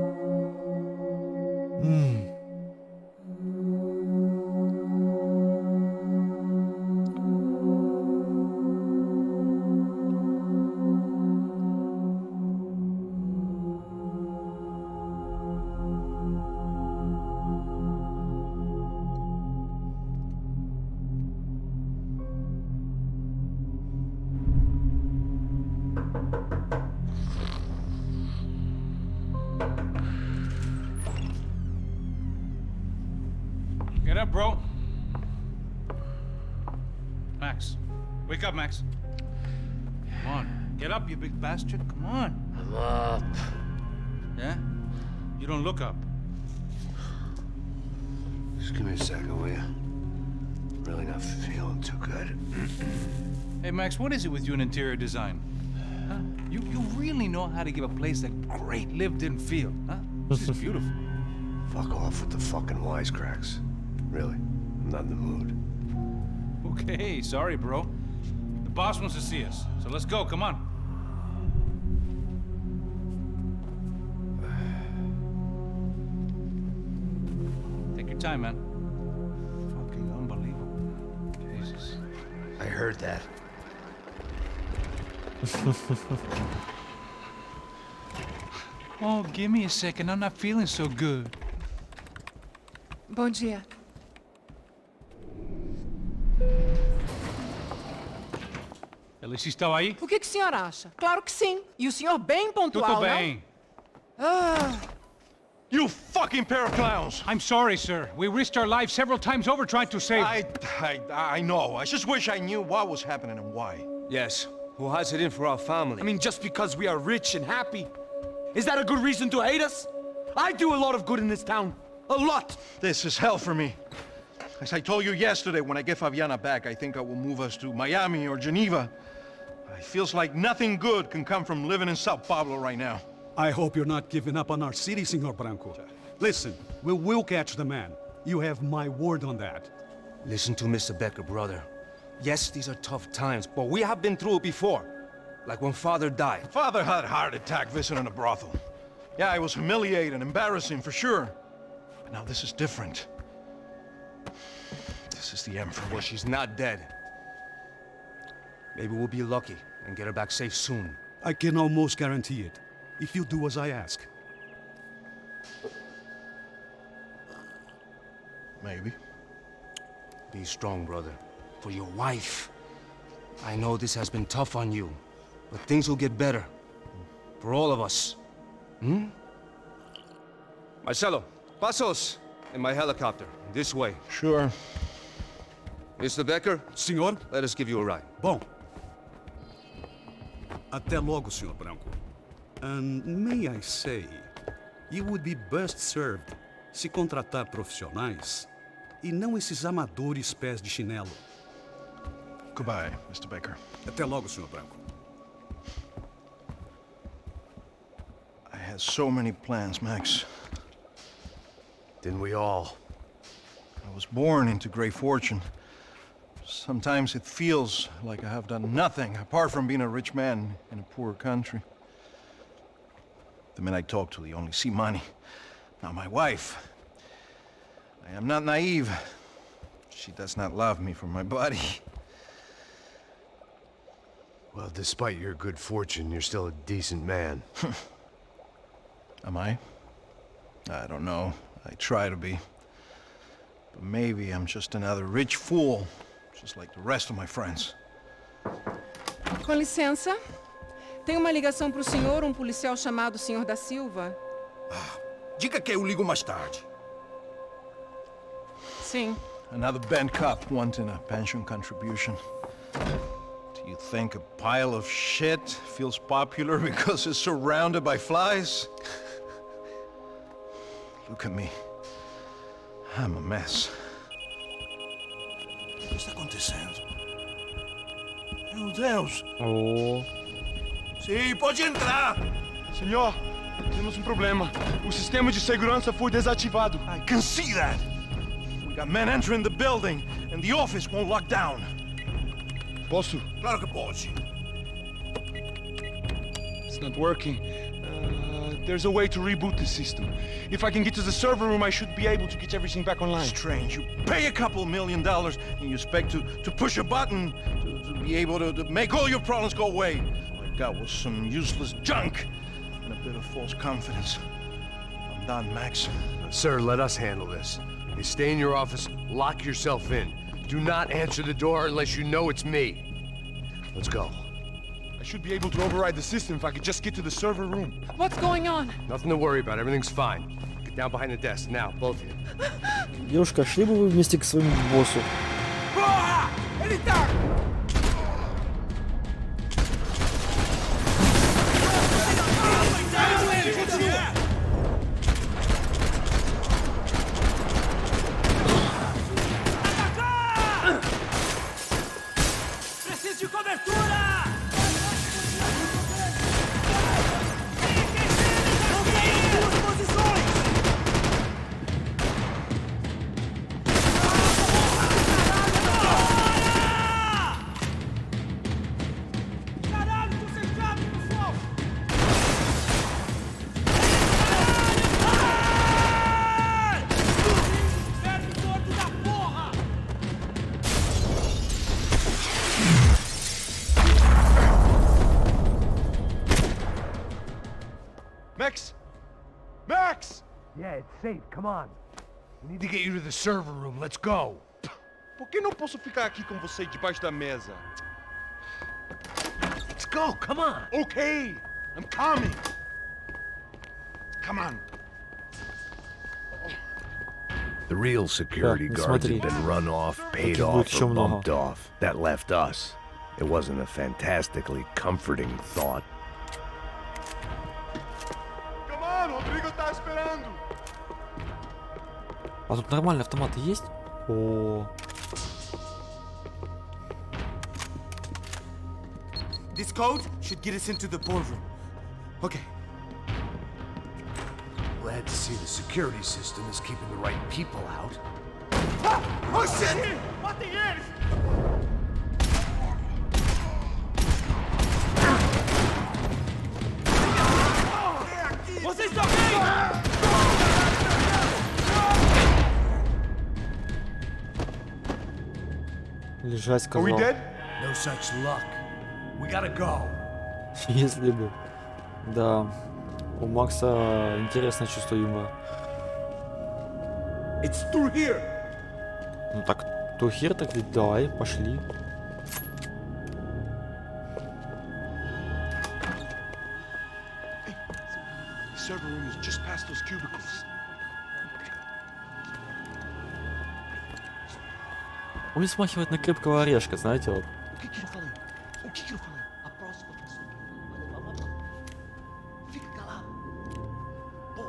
S5: up, bro? Max. Wake up, Max. Come on. Get up, you big bastard. Come on.
S6: I'm up.
S5: Yeah? You don't look up.
S6: Just give me a second, will you? Really not feeling too good.
S5: Hey, Max, what is it with you and interior design? Huh? You really know how to give a place a great lived-in feel, huh? This is beautiful.
S6: Fuck off with the fucking wisecracks. Really, I'm not in the mood.
S5: Okay, sorry, bro. The boss wants to see us, so let's go, come on. Take your time, man. Fucking unbelievable. Jesus.
S6: I heard that.
S5: Oh, give me a second, I'm not feeling so good.
S7: Bom dia.
S5: Alice estava aí?
S7: O que o senhor acha? Claro que sim. E o senhor bem pontual,
S5: Tudo bem.
S7: não? Ah,
S8: You fucking pair of clowns!
S5: I'm sorry, sir. We risked our lives several times over trying to save...
S8: I know. I just wish I knew what was happening and why.
S3: Yes, who has it in for our family? I mean, just because we are rich and happy, is that a good reason to hate us? I do a lot of good in this town. A lot!
S8: This is hell for me. As I told you yesterday, when I get Fabiana back, I think I will move us to Miami or Geneva. It feels like nothing good can come from living in Сан-Паулу right now.
S9: I hope you're not giving up on our city, Senor Branco. Listen, we will catch the man. You have my word on that.
S3: Listen to Mr. Becker, brother. Yes, these are tough times, but we have been through it before. Like when Father died.
S8: Father had a heart attack visiting a brothel. Yeah, it was humiliating, embarrassing, for sure. But now this is different. This is the end for me.
S3: Well, she's not dead. Maybe we'll be lucky and get her back safe soon.
S9: I can almost guarantee it, if you do as I ask.
S8: Maybe.
S3: Be strong, brother. For your wife. I know this has been tough on you, but things will get better. For all of us. Hmm? Marcelo, pasos in my helicopter. This way.
S8: Sure.
S3: Mr. Becker,
S9: Senhor?
S3: let us give you a ride.
S9: Bom. Até logo, Senhor Branco. And may I say, you would be best served se contratar profissionais e não esses amadores pés de chinelo.
S8: Goodbye, Mr. Baker.
S9: Até logo, Senhor Branco.
S8: I had so many plans, Max.
S6: Didn't we all?
S8: I was born into great fortune. Sometimes it feels like I have done nothing apart from being a rich man in a poor country. The men I talk to, they only see money. Now my wife, I am not naive. She does not love me for my body.
S6: Well, despite your good fortune, you're still a decent man.
S8: Am I? I don't know. I try to be. But maybe I'm just another rich fool, just like the rest of my friends.
S7: com licença. Tem uma ligação pro senhor, um policial chamado Senhor da Silva.
S8: Diga que eu ligo mais tarde.
S7: Sim.
S8: Another band cop wanting a pension contribution. Do you think a pile of shit feels popular because it's surrounded by flies? Look at me. I'm a mess. O que está acontecendo? Meu Deus!
S1: Oh.
S8: Sim, pode entrar!
S10: Senhor, temos um problema. O sistema de segurança foi desativado.
S8: I can see that! We got men entering the building, and the office won't lock down.
S10: Posso?
S8: Claro que pode.
S10: It's not working. There's a way to reboot the system. If I can get to the server room, I should be able to get everything back online.
S8: Strange. You pay a couple $1 million, and you expect to push a button to be able to make all your problems go away. All I got was some useless junk and a bit of false confidence. I'm done, Max.
S6: Sir, let us handle this. You stay in your office, lock yourself in. Do not answer the door unless you know it's me. Let's go.
S10: I should be able to override the system if I could just get to the server room.
S7: What's going on?
S6: Nothing to worry about. Everything's fine. Get Down behind the desk, now, both of you.
S1: Девушка, шли бы вы вместе к своему боссу?
S6: Max! Max! Yeah, it's safe. Come on. We need to get you to the server room. Let's go.
S10: Por que não posso ficar aqui com você debaixo da mesa?
S6: Let's go. Come on.
S10: Okay, I'm coming. Come on.
S2: The real security
S1: Yeah,
S2: guards
S1: смотри.
S2: had been run off, paid
S1: Таких будет
S2: off,
S1: еще
S2: or
S1: много.
S2: bumped off. That left us. It wasn't a fantastically comforting thought.
S10: Come on, Rodrigo tá esperando.
S1: А тут нормальные автоматы есть? О,
S3: This code should get us into the ballroom. Okay.
S6: Glad to see the security system is keeping the right people out.
S3: Oh shit! Matem eles! Vocês estão bem?
S1: лежать
S10: Are we
S1: сказал.
S10: dead?
S6: No such luck. We gotta go.
S1: Если бы. Да. У Макса интересное чувство юмора.
S3: It's through here.
S1: Ну так, тухер, так ведь давай, пошли.
S10: The server room is just past those cubicles.
S1: Он мне смахивает на крепкого орешка, знаете, вот.
S3: O que eu falei? O que eu falei? A próxima pessoa vai levar uma bala. Fica calado. Pô.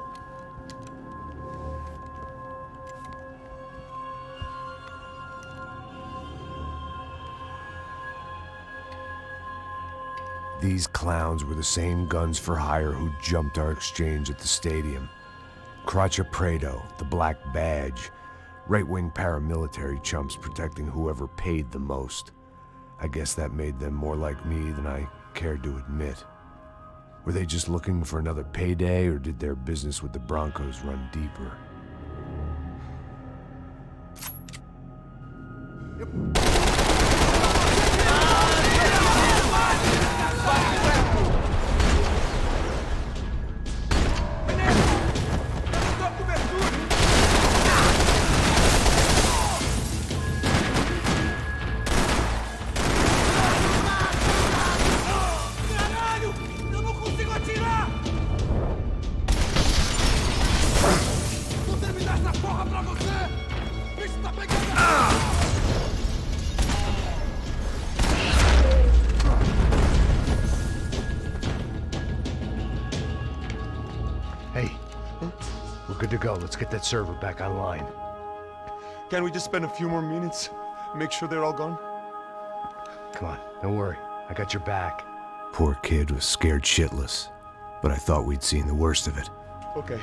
S2: These clowns were the same guns for hire who jumped our exchange at the stadium. Crotcha Prado, the Black Badge, right-wing paramilitary chumps protecting whoever paid the most. I guess that made them more like me than I cared to admit. Were they just looking for another payday, or did their business with the Broncos run deeper?
S3: Caralho! Eu não consigo atirar! Vou terminar essa porra pra você! O bicho tá pegando!
S6: Hey, we're good to go. Let's get that server back online.
S10: Can we just spend a few more minutes? Make sure they're all gone?
S6: Come on, don't worry. I got your back.
S2: Poor kid was scared shitless, but I thought we'd seen the worst of it.
S10: Okay.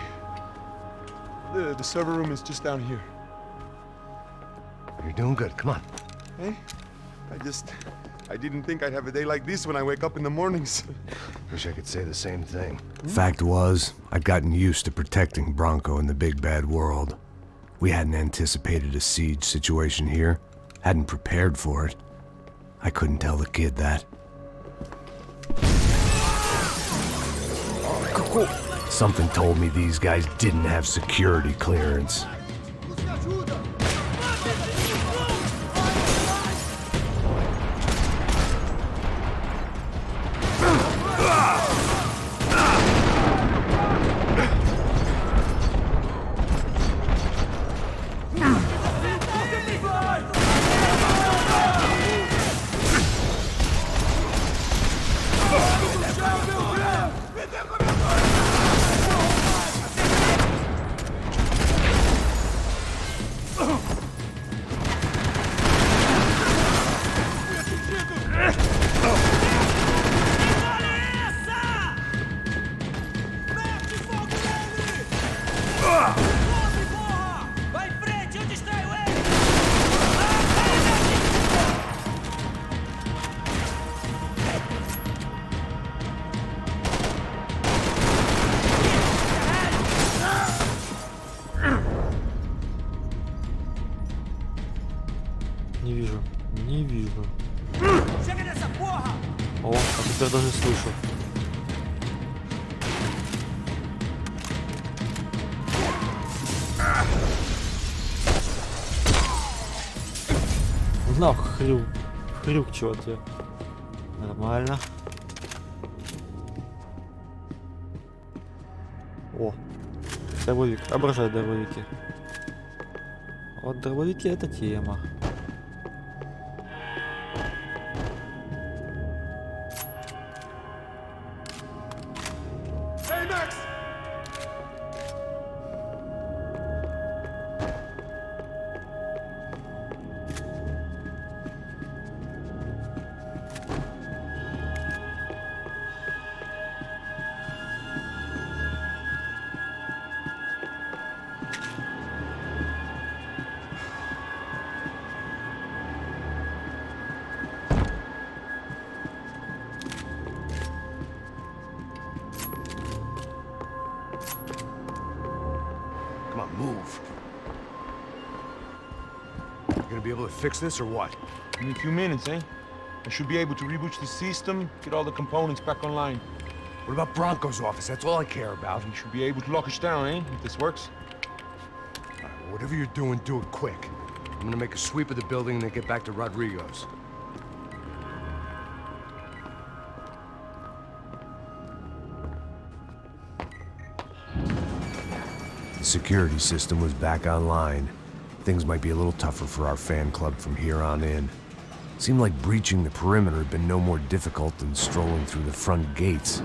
S10: The server room is just down here.
S6: You're doing good. Come on.
S10: Hey, I didn't think I'd have a day like this when I wake up in the mornings.
S6: Wish I could say the same thing.
S2: Fact was, I'd gotten used to protecting Bronco in the big bad world. We hadn't anticipated a siege situation here, hadn't prepared for it. I couldn't tell the kid that. Something told me these guys didn't have security clearance.
S1: теперь даже слышу. На, хрюк, чего тебе? Нормально. О, дробовик, обожаю дробовики. Вот дробовики это тема.
S6: Come on, move. You gonna be able to fix this or what?
S10: In a few minutes, eh? I should be able to reboot the system, get all the components back online.
S6: What about Bronco's office? That's all I care about.
S10: You should be able to lock us down, eh? If this works.
S6: All right, whatever you're doing, do it quick. I'm gonna make a sweep of the building and then get back to Rodrigo's. The security system was back online. Things might be a little tougher for our fan club from here on in. Seemed like breaching the perimeter had been no more difficult than strolling through the front gates.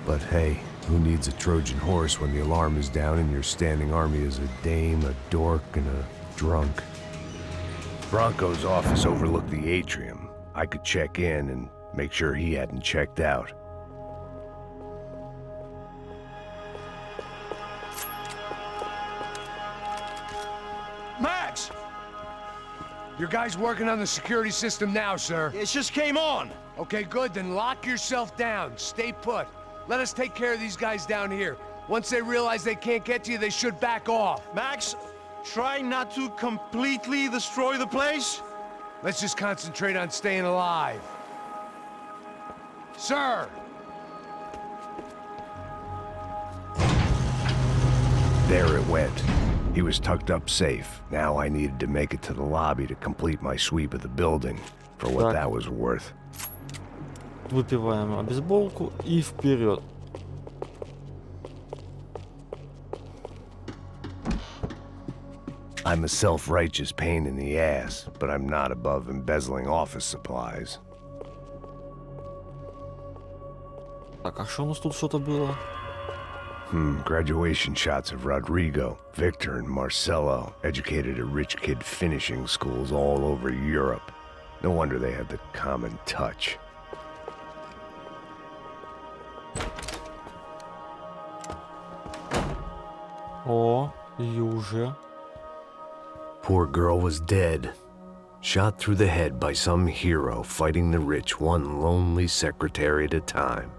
S6: But hey, who needs a Trojan horse when the alarm is down and your standing army is a dame, a dork, and a drunk? Bronco's office overlooked the atrium. I could check in and make sure he hadn't checked out.
S10: Max!
S6: Your guy's working on the security system now, sir.
S10: It just came on!
S6: Okay, good, then lock yourself down. Stay put. Let us take care of these guys down here. Once they realize they can't get to you, they should back off.
S10: Max, try not to completely destroy the place.
S6: Let's just concentrate on staying alive. Sir! There it went. He was tucked up safe. Now I needed to make it to the lobby to complete my sweep of the building, for what that was worth.
S1: Выпиваем бейсболку и вперед.
S6: I'm a self-righteous pain in the ass, but I'm not above embezzling office supplies.
S1: Так, а что у нас тут что-то было?
S6: Graduation shots of Rodrigo, Victor, and Marcelo, educated at rich kid finishing schools all over Europe. No wonder they had the common touch.
S1: О, юже.
S6: Poor girl was dead. Shot through the head by some hero fighting the rich one lonely secretary at a time.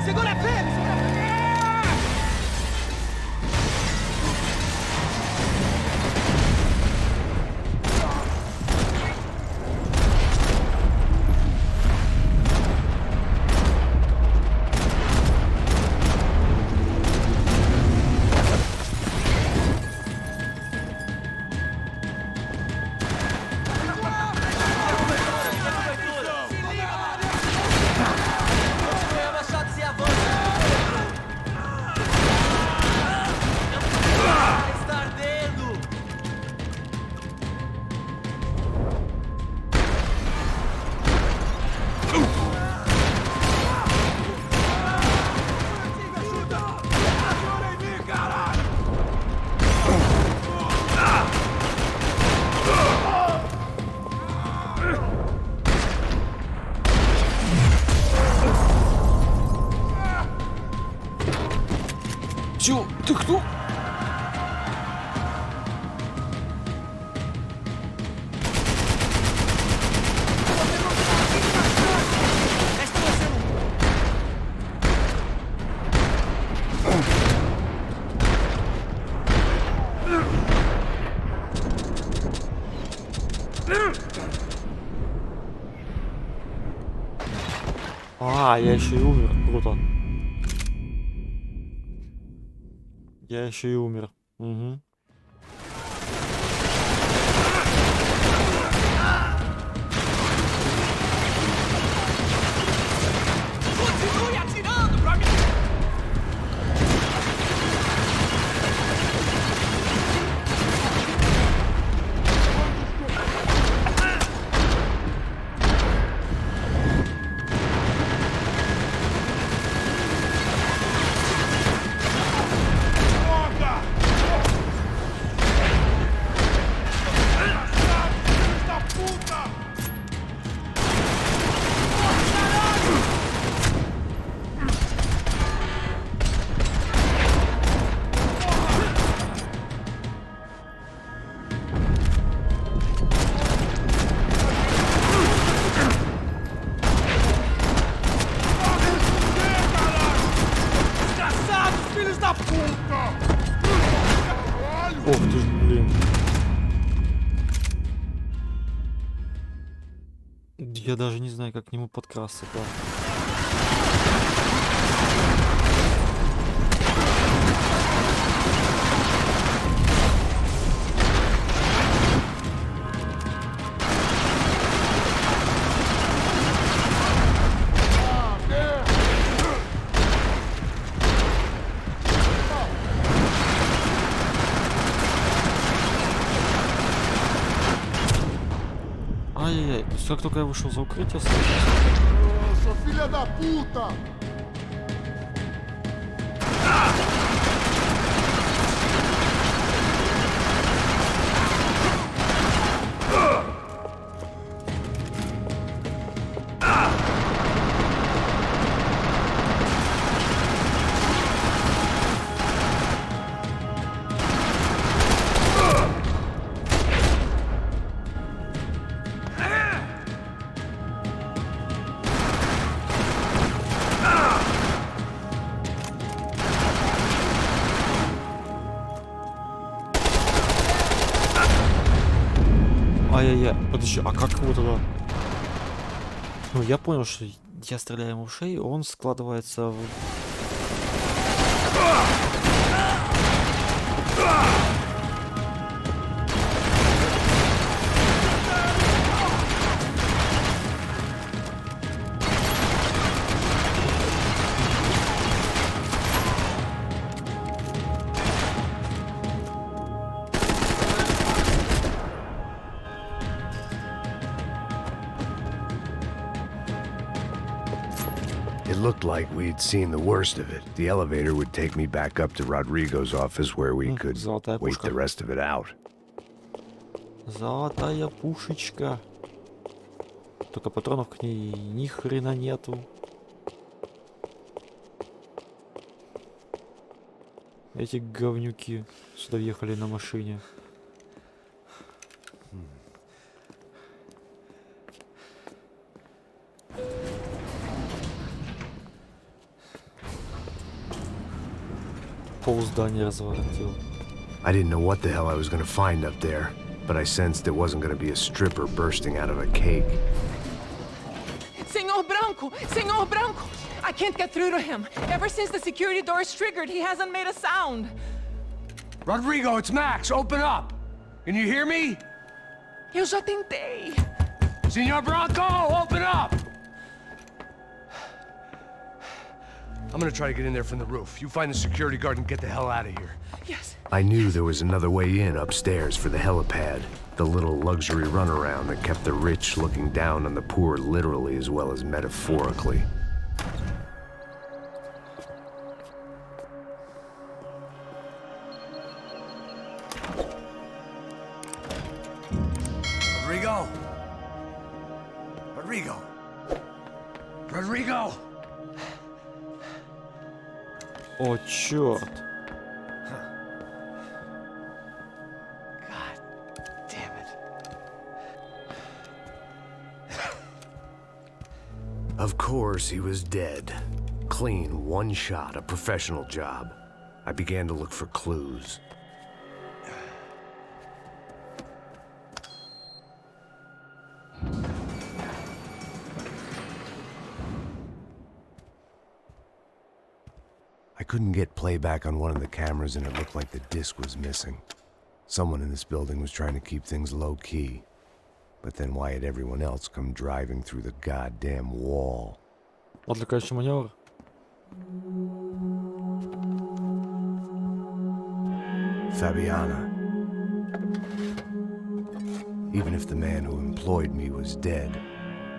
S3: Segura firme!
S1: Чё? Ты кто? А, я еще и умер. Круто. Я еще и умер. Угу. Ох ты ж, блин. Я даже не знаю, как к нему подкрасться-то. Ай-яй-яй, то есть как только я вышел за укрытие, сразу... Ай-яй-яй, подожди, а как его тогда? Ну, я понял, что я стреляю ему в шею, он складывается в...
S2: It looked like we'd seen the worst of it. The elevator would take me back up to Rodrigo's office where we could
S1: Золотая
S2: wait
S1: пушка.
S2: the rest of it out.
S1: Золотая пушечка. Только патронов к ней ни хрена нету. Эти говнюки сюда въехали на машине. Пол здания разворотил.
S2: I didn't know what the hell I was going to find up there, but I sensed it wasn't going to be a stripper bursting out of a cake.
S7: Senor Branco! Senor Branco! I can't get through to him. Ever since the security door is triggered, he hasn't made a sound.
S6: Rodrigo, it's Max. Open up. Can you hear me?
S7: Eu já tentei.
S6: Senor Branco, open up! I'm gonna try to get in there from the roof. You find the security guard and get the hell out of here.
S7: Yes.
S2: I knew there was another way in upstairs for the helipad, the little luxury runaround that kept the rich looking down on the poor literally as well as metaphorically.
S6: Rodrigo! Rodrigo! Rodrigo!
S1: О, черт.
S6: God damn it.
S2: Of course, he was dead. Clean, one shot, a professional job. I began to look for clues. couldn't get playback on one of the cameras and it looked like the disc was missing. Someone in this building was trying to keep things low-key. But then why had everyone else come driving through the goddamn wall?
S1: Отвлекающий маневр.
S2: Fabiana. Even if the man who employed me was dead,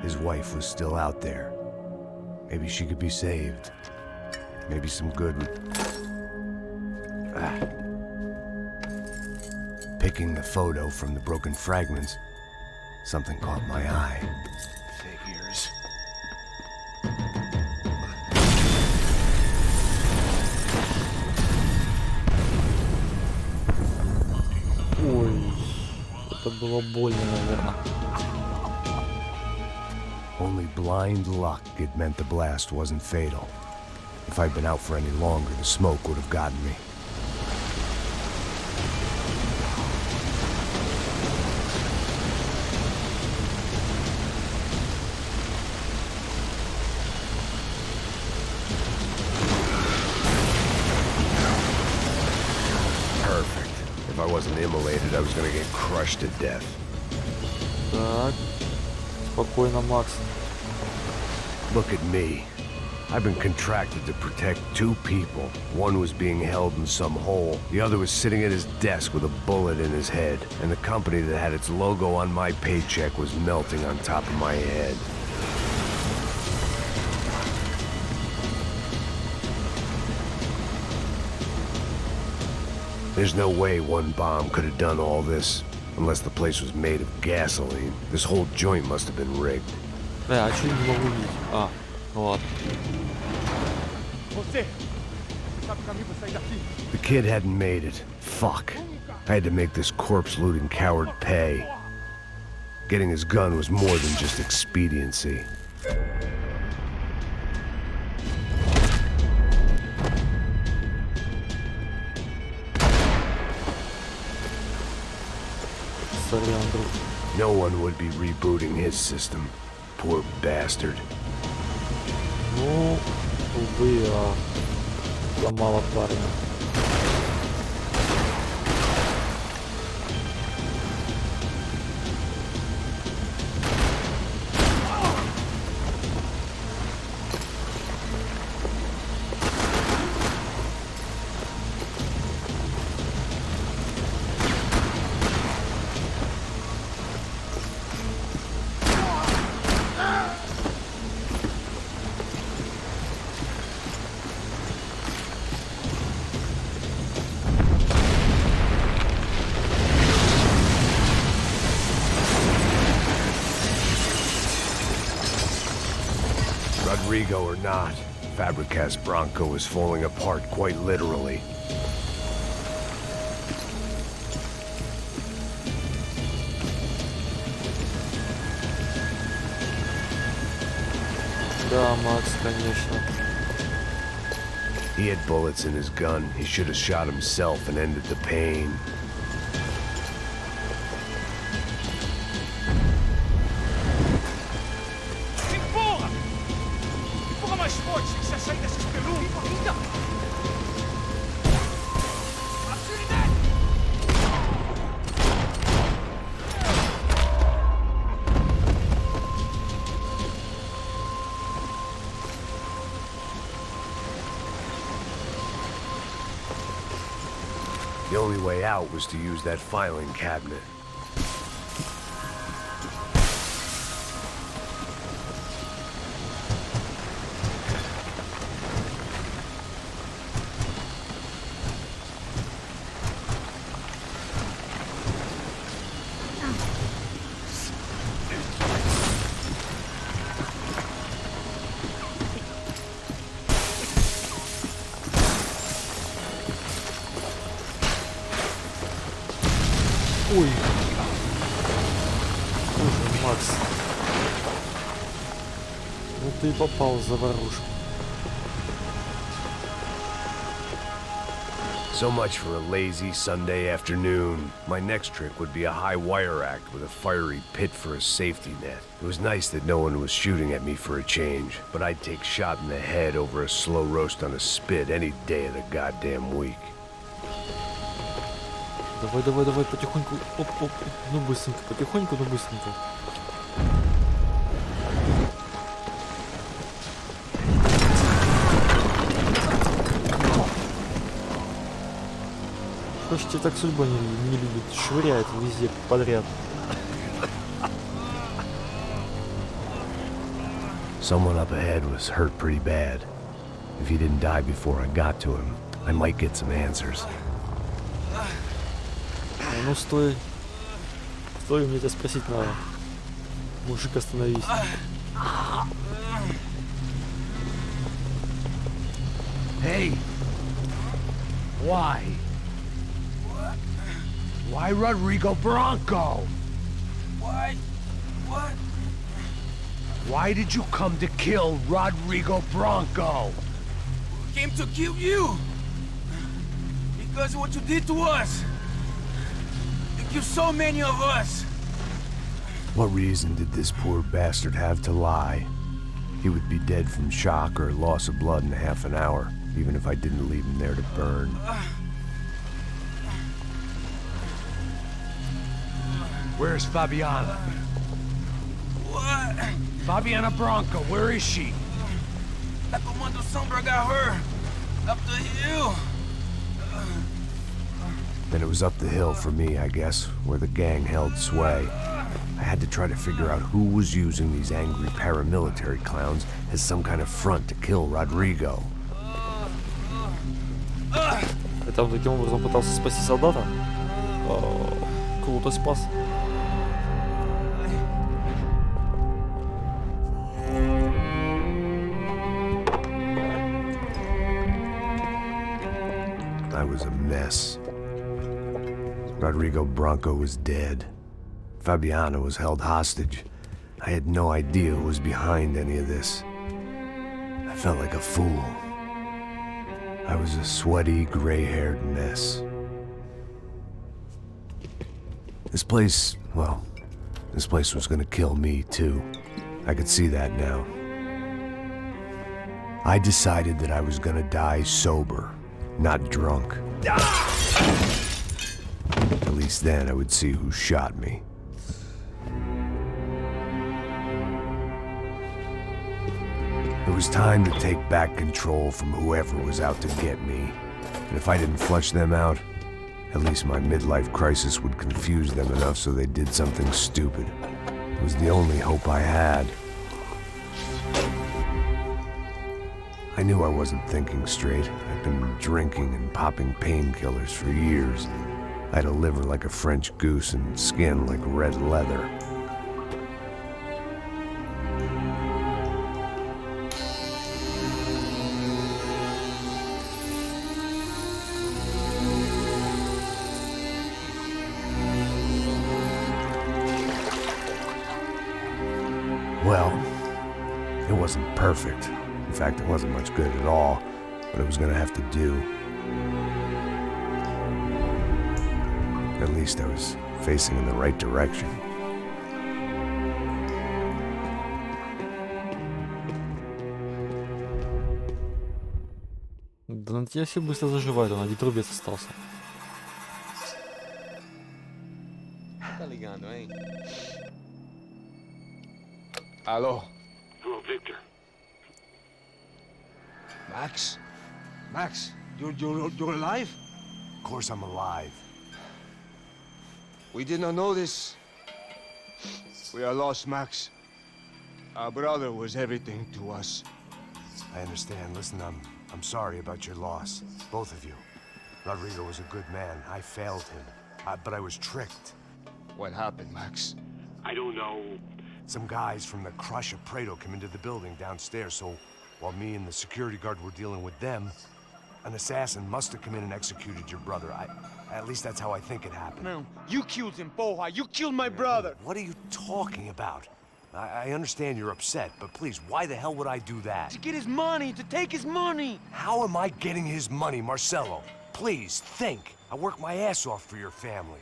S2: his wife was still out there. Maybe she could be saved. Maybe some good would... Picking the photo from the broken fragments, something caught my eye. Figures.
S1: Ой, это было больно, наверное.
S2: Only blind luck it meant the blast wasn't fatal. If I'd been out for any longer, the smoke would have gotten me. Perfect. If I wasn't immolated, I was gonna get crushed to death.
S1: Так, спокойно, Макс.
S2: Look at me. I've been contracted to protect two people. One was being held in some hole. The other was sitting at his desk with a bullet in his head. And the company that had its logo on my paycheck was melting on top of my head. There's no way one bomb could have done all this. Unless the place was made of gasoline. This whole joint must have been rigged.
S1: А что я не могу видеть? А, ну ладно.
S2: The kid hadn't made it. Fuck. I had to make this corpse-looting coward pay. Getting his gun was more than just expediency. No one would be rebooting his system. Poor bastard.
S1: Ну, увы, ломала парня.
S2: Rodrigo or not, Fabricas Bronco is falling apart quite literally.
S1: Да, Макс, конечно.
S2: He had bullets in his gun. He should have shot himself and ended the pain. The only way out was to use that filing cabinet.
S1: Ой. Боже, Макс. Ну ты и попал в заварушку.
S2: So much for a lazy Sunday afternoon. My next trick would be a high wire act with a fiery pit for a safety net. It was nice that no one was shooting at me for a change, but I'd take shot in the head over a slow roast on a spit any day of the goddamn week.
S1: Давай, давай, давай, потихоньку. Оп, оп, оп. Ну быстренько, потихоньку, но быстренько. Почти так судьба не любит. Швыряет везде подряд.
S2: Someone up ahead was hurt pretty bad. If he didn't die before I got to him, I might get some answers.
S1: Ну стой. Стой, мне тебя спросить надо. Мужик, остановись.
S2: Hey! Why? Why Rodrigo Bronco?
S3: Why? What?
S2: Why did you come to kill Rodrigo Bronco?
S3: We came to kill you! Because of what you did to us! You killed so many of us!
S2: What reason did this poor bastard have to lie? He would be dead from shock or loss of blood in half an hour, even if I didn't leave him there to burn. Where's Fabiana?
S3: What?
S2: Fabiana Bronco, where is she?
S3: That Comando Sombra got her! Up the hill!
S2: Then it was up the hill for me, I guess, where the gang held sway. I had to try to figure out who was using these angry paramilitary clowns as some kind of front to kill Rodrigo.
S1: Это он таким образом пытался спасти солдата? Круто спас.
S2: I was a mess. Rodrigo Bronco was dead. Fabiana was held hostage. I had no idea who was behind any of this. I felt like a fool. I was a sweaty, gray-haired mess. This place, well, this place was gonna kill me too. I could see that now. I decided that I was gonna die sober, not drunk. At least then I would see who shot me. It was time to take back control from whoever was out to get me. And if I didn't flush them out, at least my midlife crisis would confuse them enough so they did something stupid. It was the only hope I had. I knew I wasn't thinking straight. I'd been drinking and popping painkillers for years. I had a liver like a French goose and skin like red leather. Well, it wasn't perfect. In fact, it wasn't much good at all, but it was gonna have to do. At least I was facing in the right direction.
S1: Да на тебя все быстро заживают, он один трубец остался.
S3: Tá ligando, hein?
S10: Hello.
S11: Hello, Victor.
S10: Max? Max, you're alive?
S2: Of course I'm alive.
S10: We did not know this. We are lost, Max. Our brother was everything to us.
S2: I understand. Listen, I'm sorry about your loss. Both of you. Rodrigo was a good man. I failed him. But I was tricked.
S10: What happened, Max?
S11: I don't know.
S2: Some guys from the Crush of Prado came into the building downstairs, so while me and the security guard were dealing with them, an assassin must have come in and executed your brother. At least that's how I think it happened.
S10: No, you killed him, Porra. You killed my brother.
S2: What are you talking about? I understand you're upset, but please, why the hell would I do that?
S10: To get his money, to take his money.
S2: How am I getting his money, Marcelo? Please, think. I worked my ass off for your family.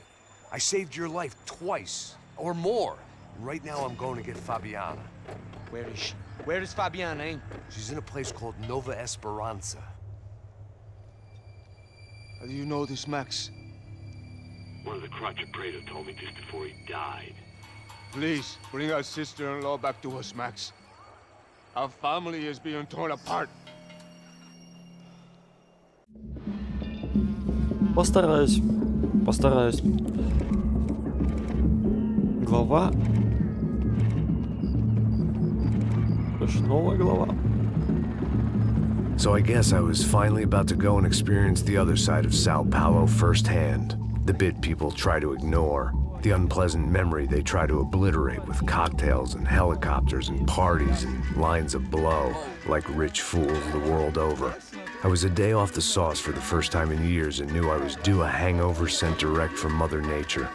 S2: I saved your life twice, or more. Right now I'm going to get Fabiana.
S3: Where is she? Where is Fabiana, hein?
S2: She's in a place called Nova Esperanza.
S10: How do you know this, Max?
S11: One of the crotchet Prado told me just before he died.
S10: Please, bring our sister-in-law back to us, Max. Our family is being torn apart.
S1: Постараюсь. Постараюсь. Глава. Новая глава.
S6: So I guess I was finally about to go and experience the other side of Сан-Паулу firsthand. The bit people try to ignore. The unpleasant memory they try to obliterate with cocktails and helicopters and parties and lines of blow, like rich fools the world over. I was a day off the sauce for the first time in years and knew I was due a hangover sent direct from Mother Nature.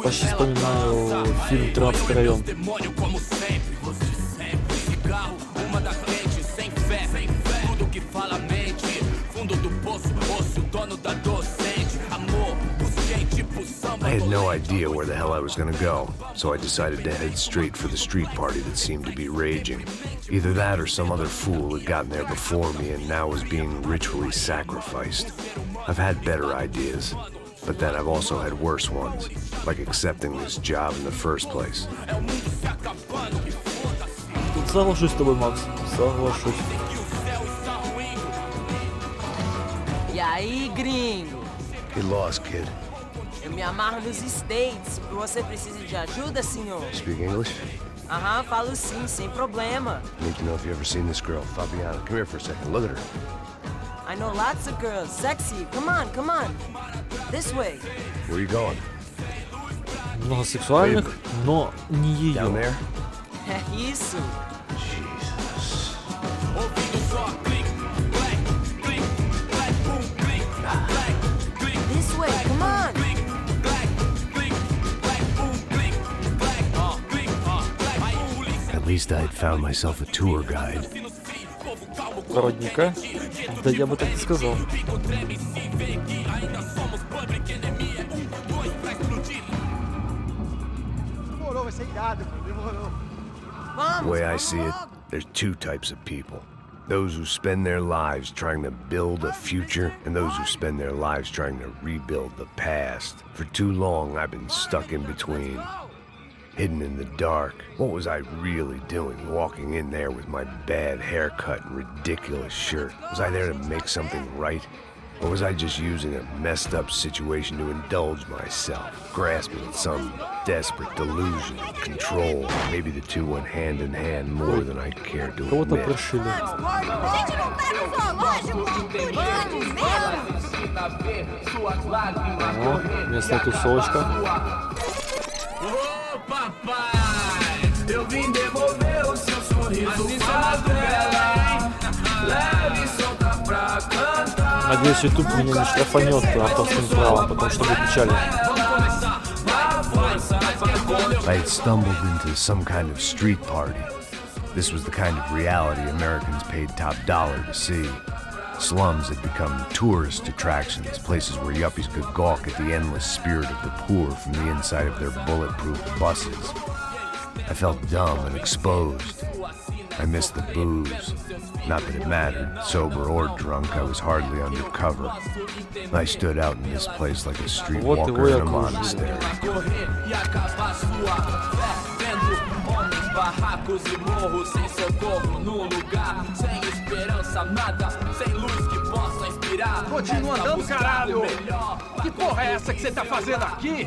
S1: Почти вспоминаю фильм «13-й район».
S6: I had no idea where the hell I was gonna go, so I decided to head straight for the street party that seemed to be raging. Either that or some other fool had gotten there before me and now was being ritually sacrificed. I've had better ideas, but then I've also had worse ones, like accepting this job in the first place.
S1: Соглашусь с тобой, Макс. Соглашусь.
S12: E aí, gringo?
S2: Get lost, kid.
S12: Eu me amarro nos States. Você precisa de ajuda, senhor?
S2: Speak English?
S12: Aham, falo sim, sem problema.
S2: Need to know if you've ever seen this girl, Fabiana. Come here for a second. Look at her.
S12: I know lots of girls. Sexy. Come on, come on. This way.
S2: Where are you going?
S1: Много сексуальных, но не ее.
S2: Down there?
S12: É isso.
S2: Jesus.
S12: This way, come on.
S6: At least I had found myself a tour guide.
S1: Проводника? Да я бы так и сказал.
S6: The way I see it, there's two types of people. Those who spend their lives trying to build a future, and those who spend their lives trying to rebuild the past. For too long, I've been stuck in between. Hidden in the dark. What was I really doing walking in there with my bad haircut and ridiculous shirt? Was I there to make something right? Or was I just using a messed up situation to indulge myself, grasping at some desperate delusion of control? Maybe the two went hand in hand more than I cared to
S1: Кого-то
S6: admit.
S1: прошили. О, местная тусовочка. Надеюсь, YouTube меня не штрафанет авторским правом, потому что будет печально.
S6: I had stumbled into some kind of street party. This was the kind of reality Americans paid top dollar to see. Slums had become tourist attractions, places where yuppies could gawk at the endless spirit of the poor from the inside of their bulletproof buses. I felt dumb and exposed. I missed the booze. Not that it mattered, sober or drunk, I was hardly undercover. I stood out in this place like a streetwalker in a monastery.
S3: Continua andando, caralho! Que porra é essa que você tá fazendo aqui?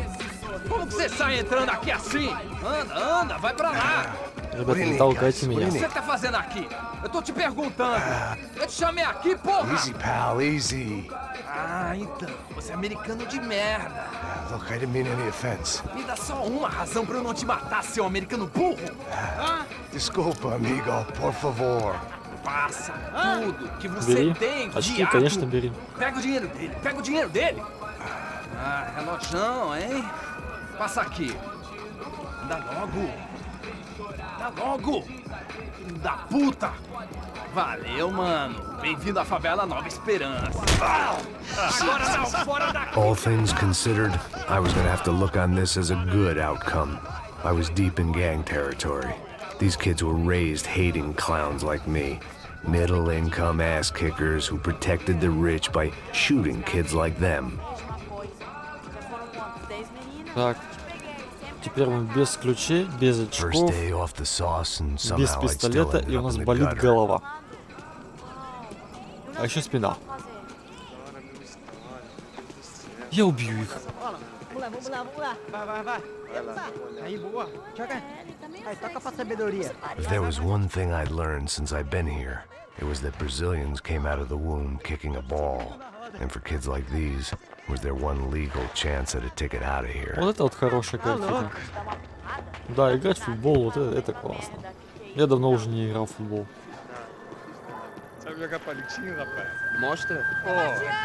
S3: Como que você sai entrando aqui assim? Anda, anda, vai pra lá!
S1: Ребята, не толкайте
S3: O que
S1: меня.
S3: você tá fazendo aqui? Eu tô te perguntando. Eu te chamei aqui, porra!
S2: Easy, pal, easy.
S3: Ah, então. Você é americano de merda.
S2: Look, I didn't mean any offense.
S3: Me dá só uma razão pra eu não te matar, seu americano burro. Hã?
S2: Desculpa, amigo, por favor.
S3: Passa tudo que você
S1: Бери.
S3: tem,
S1: Очки,
S3: viado.
S1: конечно, бери.
S3: Pega o dinheiro dele, pega o dinheiro dele. Ah, relojão, hein? Passa aqui. Dá logo! Dá logo! Filho da puta! Valeu, mano. Bem-vindo à favela Nova Esperança. Agora não, fora daqui!
S2: All things considered, I was gonna have to look on this as a good outcome. I was deep in gang territory. These kids were raised hating clowns like me. Middle-income ass-kickers who protected the rich by shooting kids like them.
S1: Так. Теперь мы без ключей, без очков, без пистолета, и у нас болит голова. А еще спина. Я убью их.
S3: Vamos lá. Vai. Aí, boa. Joga. Aí, toca pra sabedoria.
S2: If there was one thing I'd learned since I've been here, it was that Brazilians came out of the womb kicking a ball. And for kids like these, was their one legal chance at a ticket out of here.
S1: Вот это вот хорошая картина. Да, играть в футбол, вот это классно. Я давно уже не играл в футбол.
S10: Sabe jogar palitinho, rapaz?
S3: Mostra.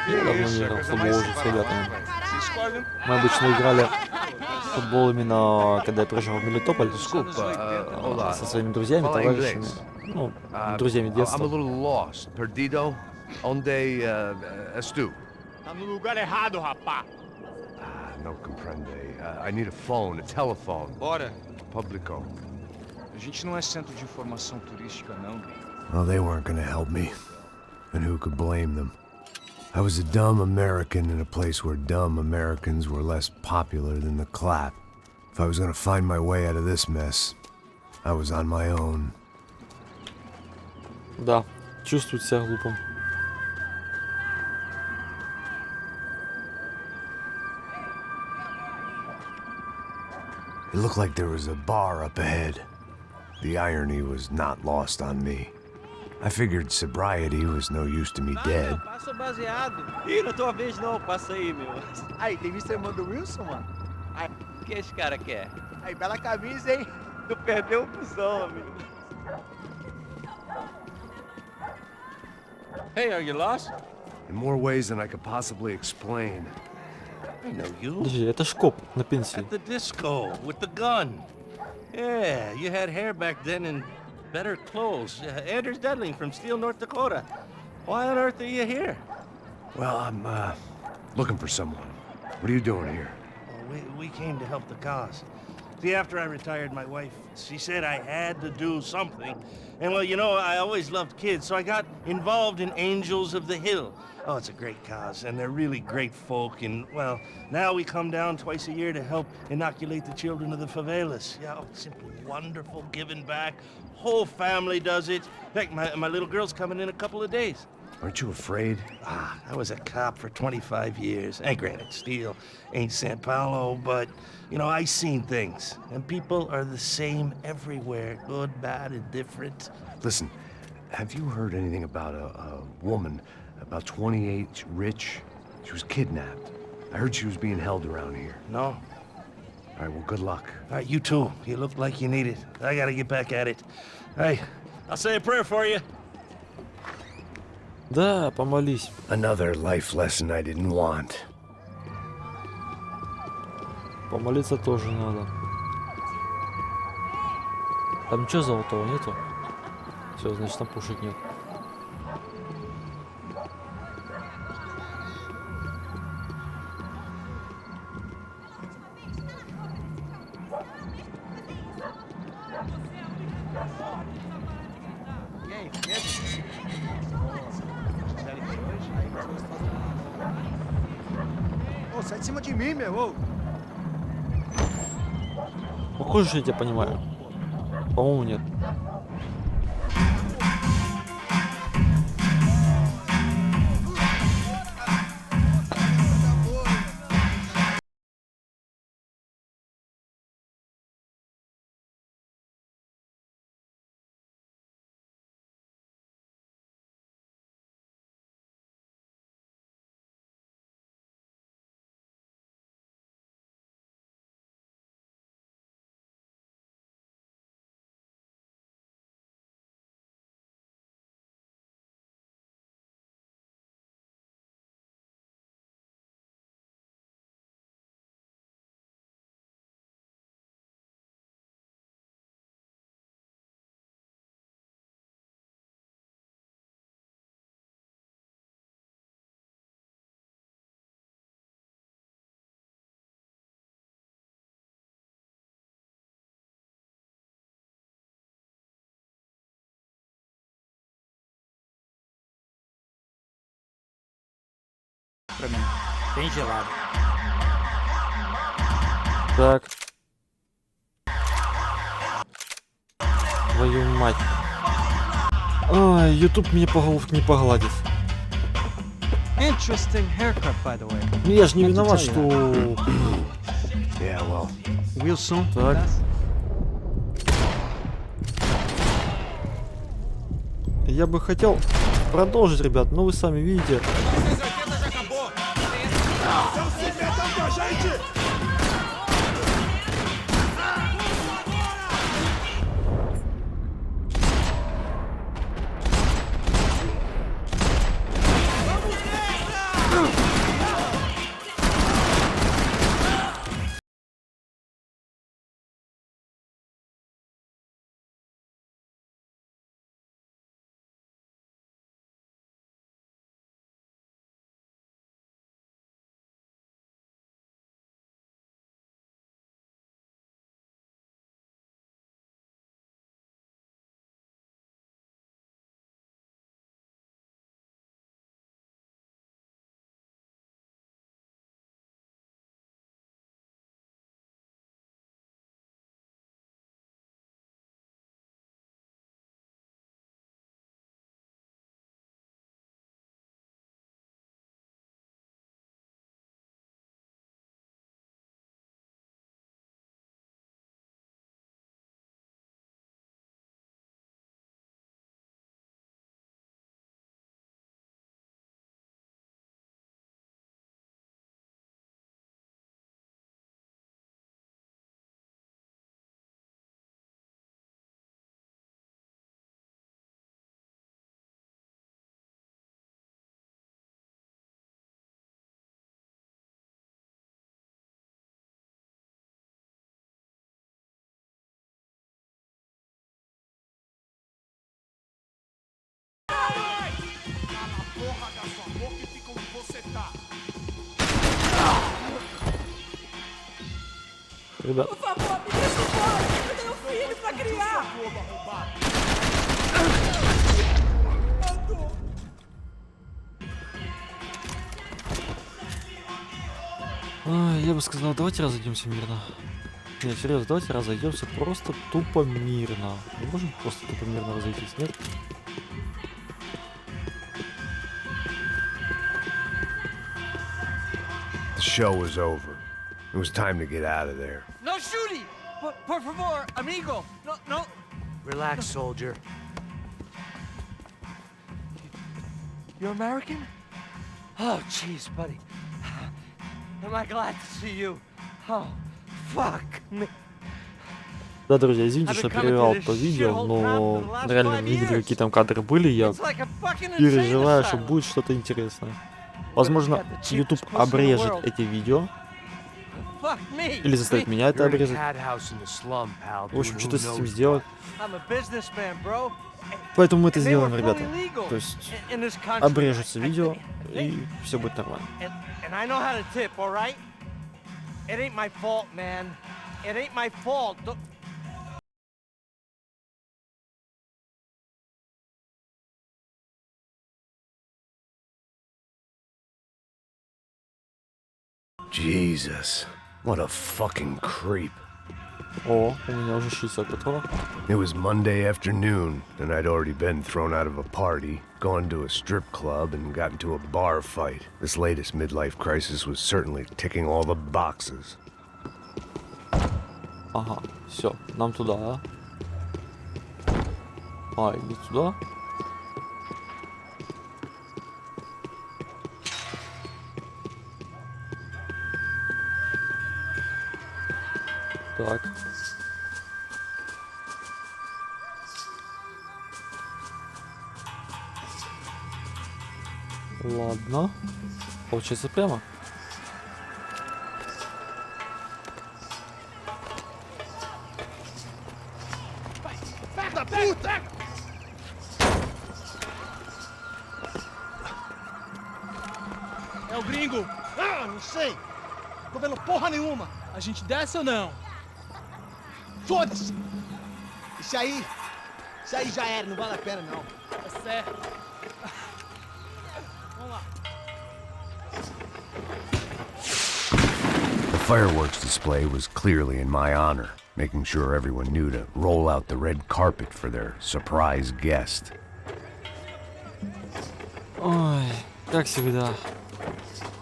S1: Я давно не играл в футбол уже с ребятами. Мы обычно играли в футбол именно, когда я приезжал в Мелитополь, со своими друзьями, товарищами, ну, друзьями детства.
S6: I'm a little lost. Perdido? Onde estou?
S10: Tá no lugar errado, rapá.
S6: No comprende. I need a phone, a telephone.
S10: Bora.
S6: Publico.
S10: A gente não é centro de informação turística, não.
S2: Well, they weren't gonna help me. And who could blame them? I was a dumb American in a place where dumb Americans were less popular than the clap. If I was gonna find my way out of this mess, I was on my own.
S1: Да, чувствую себя глупым.
S2: It looked like there was a bar up ahead. The irony was not lost on me. I figured sobriety was no use to me dead.
S3: Passa baseado. Ih, não é tua vez não, passa aí, meu. Aí, tem visto a irmã do Wilson, mano? Aí, o que esse cara quer? Aí, bela camisa, hein? Tu perdeu o busão, amigo.
S10: Hey, are you lost?
S6: In more ways than I could possibly explain.
S9: I know you.
S1: Подожди, это ж коп на пенсии.
S9: At the disco with the gun. Yeah, you had hair back then and better clothes. Anders Dudley from Steele, North Dakota. Why on earth are you here?
S6: Well, I'm looking for someone. What are you doing here?
S9: Well, we came to help the cause. See, after I retired, my wife, she said I had to do something. And well, you know, I always loved kids, so I got involved in Angels of the Hill. Oh, it's a great cause, and they're really great folk. And, well, now we come down twice a year to help inoculate the children of the favelas. Yeah, oh, it's simply wonderful, giving back. Whole family does it. In fact, my little girl's coming in a couple of days.
S6: Aren't you afraid?
S9: I was a cop for 25 years. And granted, Steele ain't San-Paulу, but, you know, I seen things. And people are the same everywhere, good, bad, and different.
S6: Listen, have you heard anything about a woman, about 28, rich? She was kidnapped. I heard she was being held around here.
S9: No.
S6: All right, well, good luck.
S9: All right, you too. You look like you need it. I gotta get back at it. Hey, I'll say a prayer for you.
S1: Да, помолись.
S2: Another life lesson I didn't want.
S1: Помолиться тоже надо. Там ничего золотого нету? Все, значит там пушек нет.
S3: Ô, sai de cima de mim, meu. Ô.
S1: Похоже, я тебя понимаю. По-моему, нет.
S3: pra mim. Bem gelado.
S1: Так. Твою мать. Ай, YouTube меня по головке не погладит.
S3: Interesting haircut, by the way.
S1: Ну я же не виноват, что...
S2: Yeah, well,
S3: Real soon.
S1: Так. Я бы хотел продолжить, ребят, но вы сами видите. Ребят.
S12: Por favor, me deixa embora! Eu tenho filho pra criar!
S1: Ай, я бы сказал, давайте разойдемся мирно. Нет, серьезно, давайте разойдемся просто тупо мирно. Мы можем просто тупо мирно разойтись, нет?
S2: the show was over. It was time to get out of there.
S3: No shooting! Por favor, amigo! No, no!
S9: Relax, soldier.
S3: You're American? Oh, jeez, buddy. Am I glad to see you? Oh, fuck me.
S1: Да, друзья, извините, что перевел то видео, но реально не видели, какие там кадры были. Я переживаю, что будет что-то интересное. Возможно, YouTube обрежет эти видео. Или заставит меня это обрезать. В общем, что-то с этим сделать. Поэтому мы это сделаем, ребята. То есть обрежется видео, и все будет нормально.
S2: Jesus, what a fucking creep.
S1: О, у меня уже 60 готово.
S2: It was Monday afternoon, and I'd already been thrown out of a party, gone to a strip club, and got into a bar fight. This latest midlife crisis was certainly ticking all the boxes.
S1: Ага, все, нам туда. А, или туда? Так. Ладно. Получается прямо.
S3: É o gringo! Ah, não sei! Tô vendo porra nenhuma! A gente desce ou não? Foda-se! Isso aí já era, não vale a pena não. Tá certo. Vamos lá.
S2: fireworks display was clearly in my honor, making sure everyone knew to roll out the red carpet for their surprise guest.
S1: Ой, как всегда.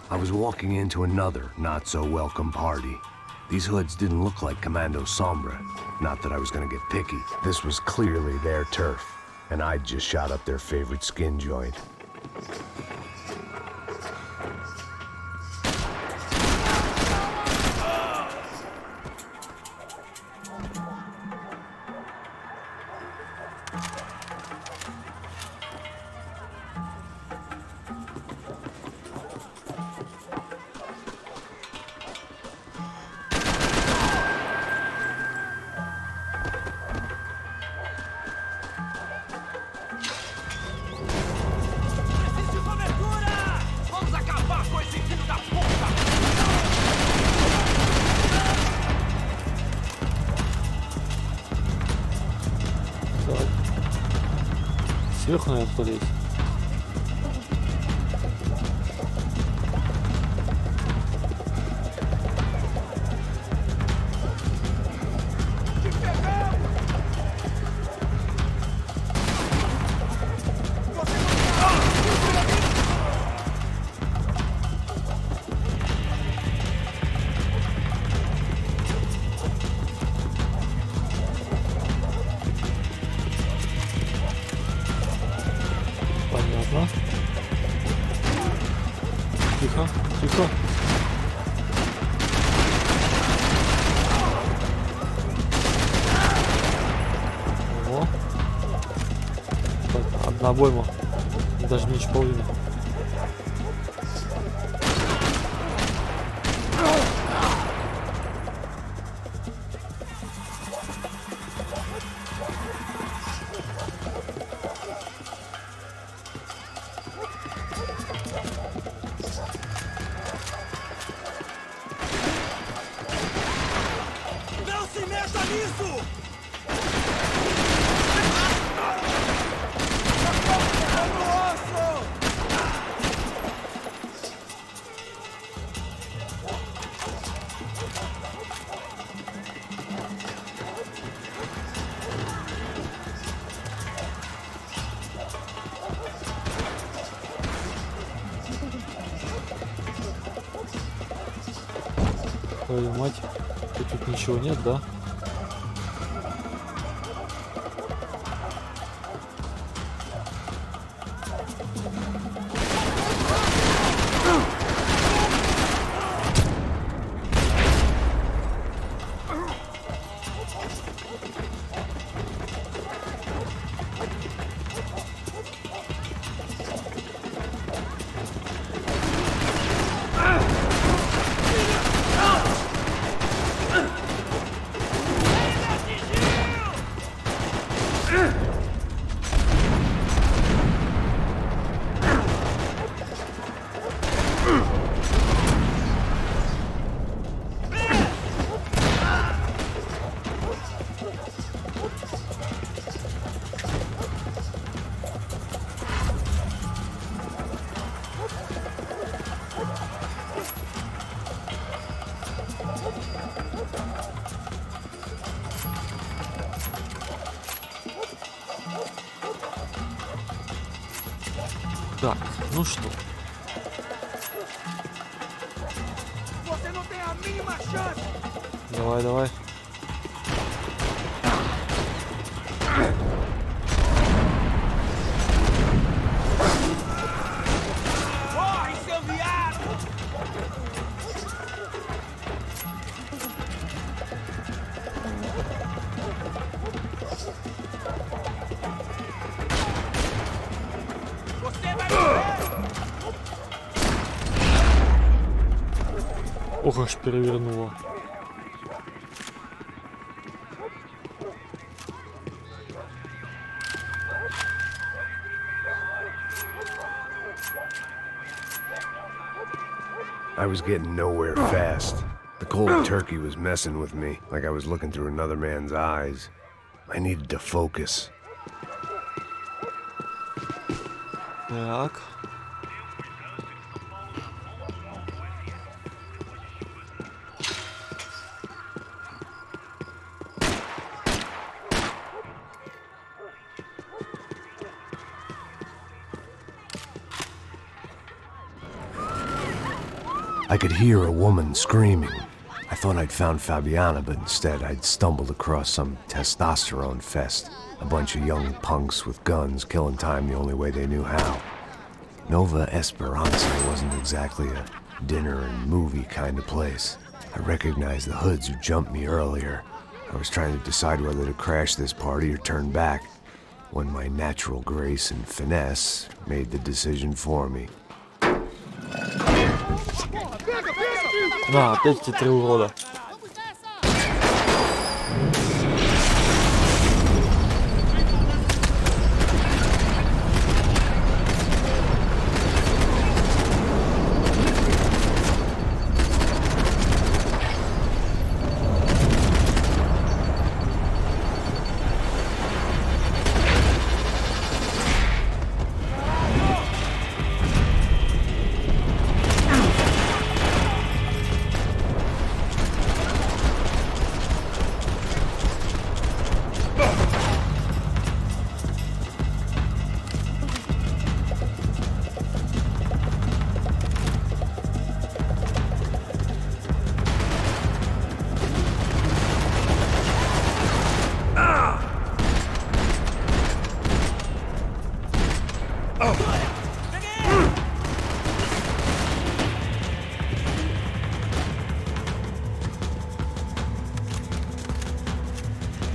S2: I was walking into another not-so-welcome party. These hoods didn't look like Commando Sombra. Not that I was gonna get picky. This was clearly their turf, and I'd just shot up their favorite skin joint.
S1: Сверху, наверное, кто-то есть. Понятно. Тихо, тихо. Ого. Так, одна обойма. Даже меньше половины. Твою мать, тут ничего нет, да? Так, ну что? Давай, давай. Ох, аж перевернуло.
S2: I was getting nowhere fast. The cold turkey was messing with me, like I was looking through another man's eyes. I needed to focus.
S1: Так.
S2: I could hear a woman screaming. I thought I'd found Fabiana, but instead I'd stumbled across some testosterone fest. A bunch of young punks with guns killing time the only way they knew how. Nova Esperanza wasn't exactly a dinner and movie kind of place. I recognized the hoods who jumped me earlier. I was trying to decide whether to crash this party or turn back, when my natural grace and finesse made the decision for me.
S1: А, опять эти 3 урода.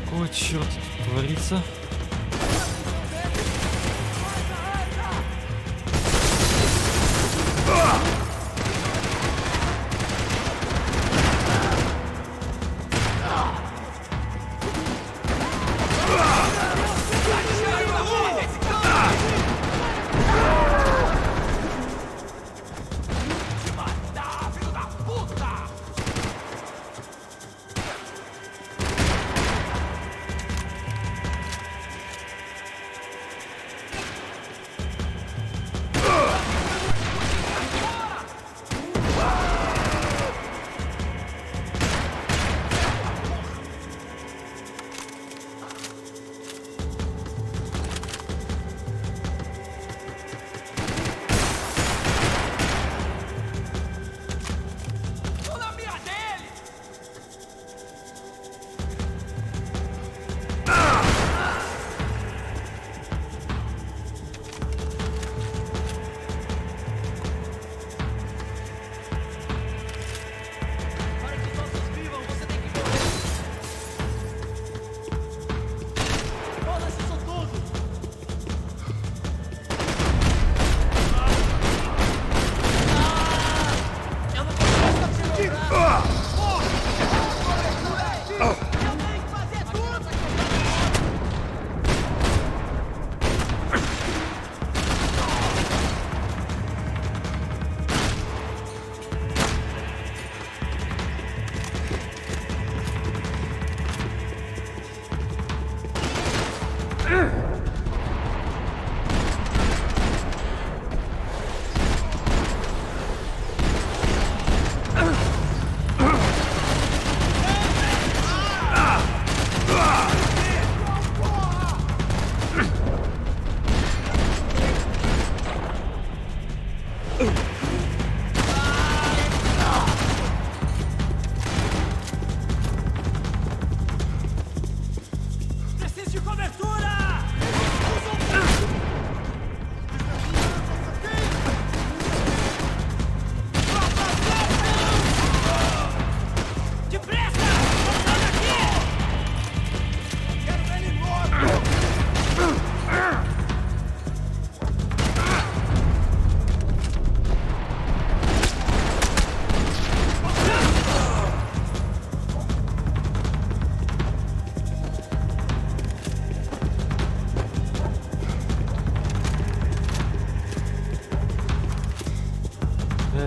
S1: Какого черта тут творится?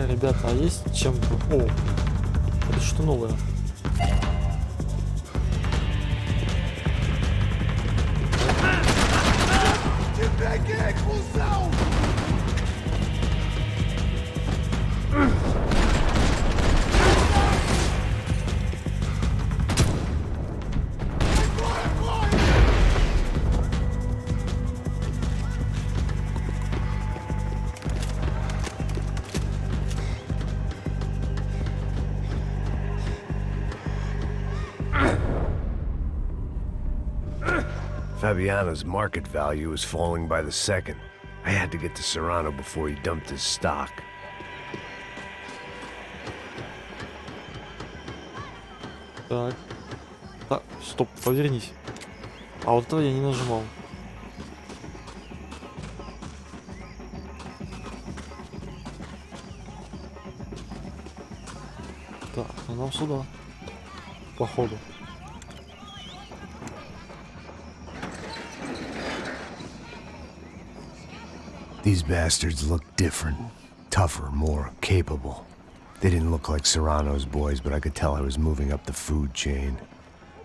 S1: Ребята, а есть чем... О, это что новое?
S2: Fabiana's market value was falling by the second. I had to get to Serrano before he dumped his stock.
S1: Так. Так, стоп, повернись. А вот этого я не нажимал. Так, ну нам сюда. Походу.
S2: These bastards looked different. Tougher, more capable. They didn't look like Serrano's boys, but I could tell I was moving up the food chain.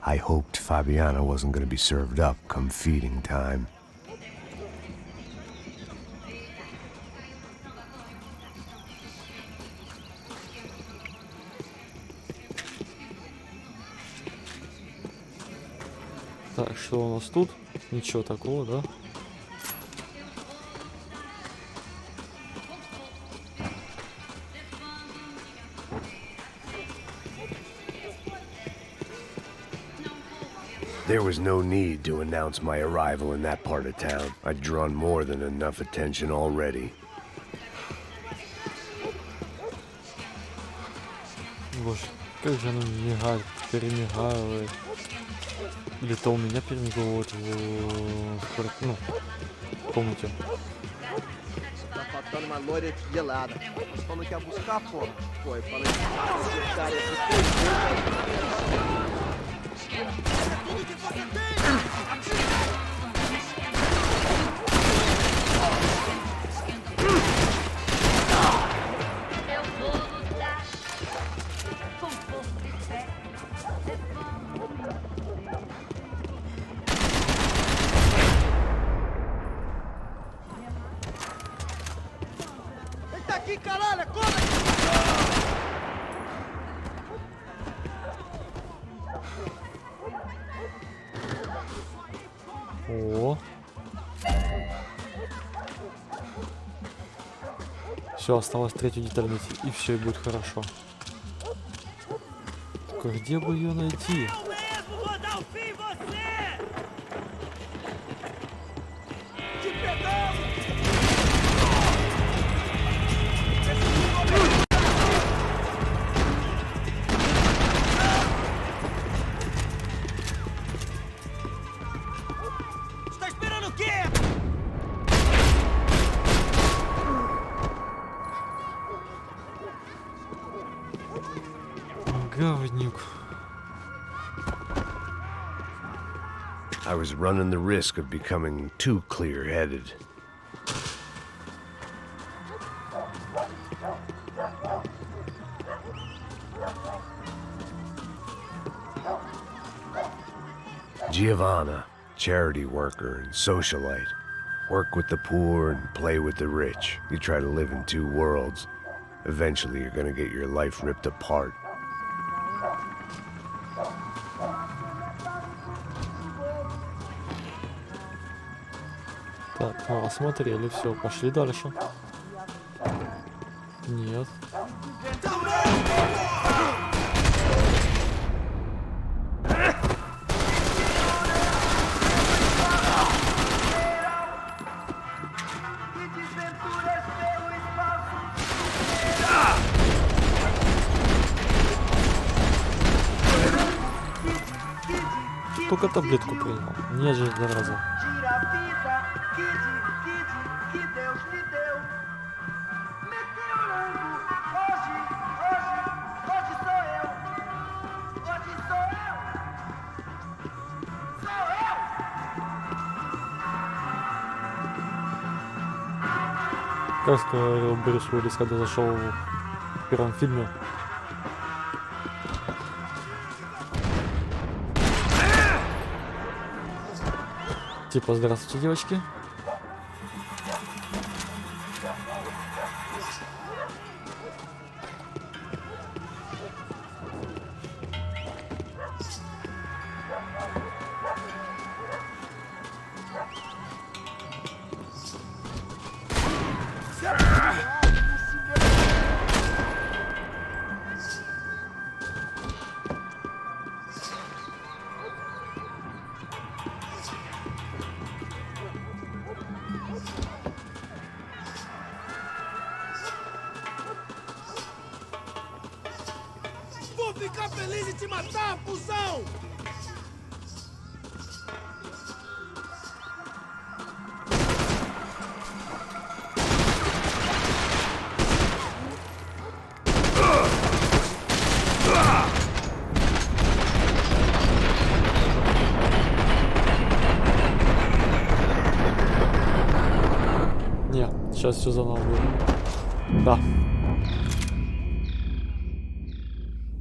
S2: I hoped Fabiana wasn't going to be served up come feeding time.
S1: Так, что у нас тут? Ничего такого, да?
S2: There was no need to announce my arrival in that part of town. I'd drawn more than enough attention already.
S1: Боже, как же оно мигает, перемигает. Или то у меня перемигало в комнате.
S3: Tá faltando uma loira gelada. Como que ia buscar, porra? Pô, eu falei que cara, tudo que você tem! Eu vou lutar com corpo e fé. Ele tá aqui, caralho! Corre!
S1: О. Все, осталось третью деталь найти, и все, и будет хорошо. Только где бы ее найти? Говнюк.
S2: I was running the risk of becoming too clear-headed. Giovanna, charity worker and socialite. Work with the poor and play with the rich. You try to live in two worlds. Eventually you're gonna get your life ripped apart.
S1: Так, ну, осмотрели, все, пошли дальше. Нет. Только таблетку принял. Нет же, зараза. Как сказал Брюс Уиллис, когда зашел в первом фильме. Типа, здравствуйте, девочки.
S3: ficar feliz em te matar, cuzão!
S1: Не, сейчас все заново будет. Да.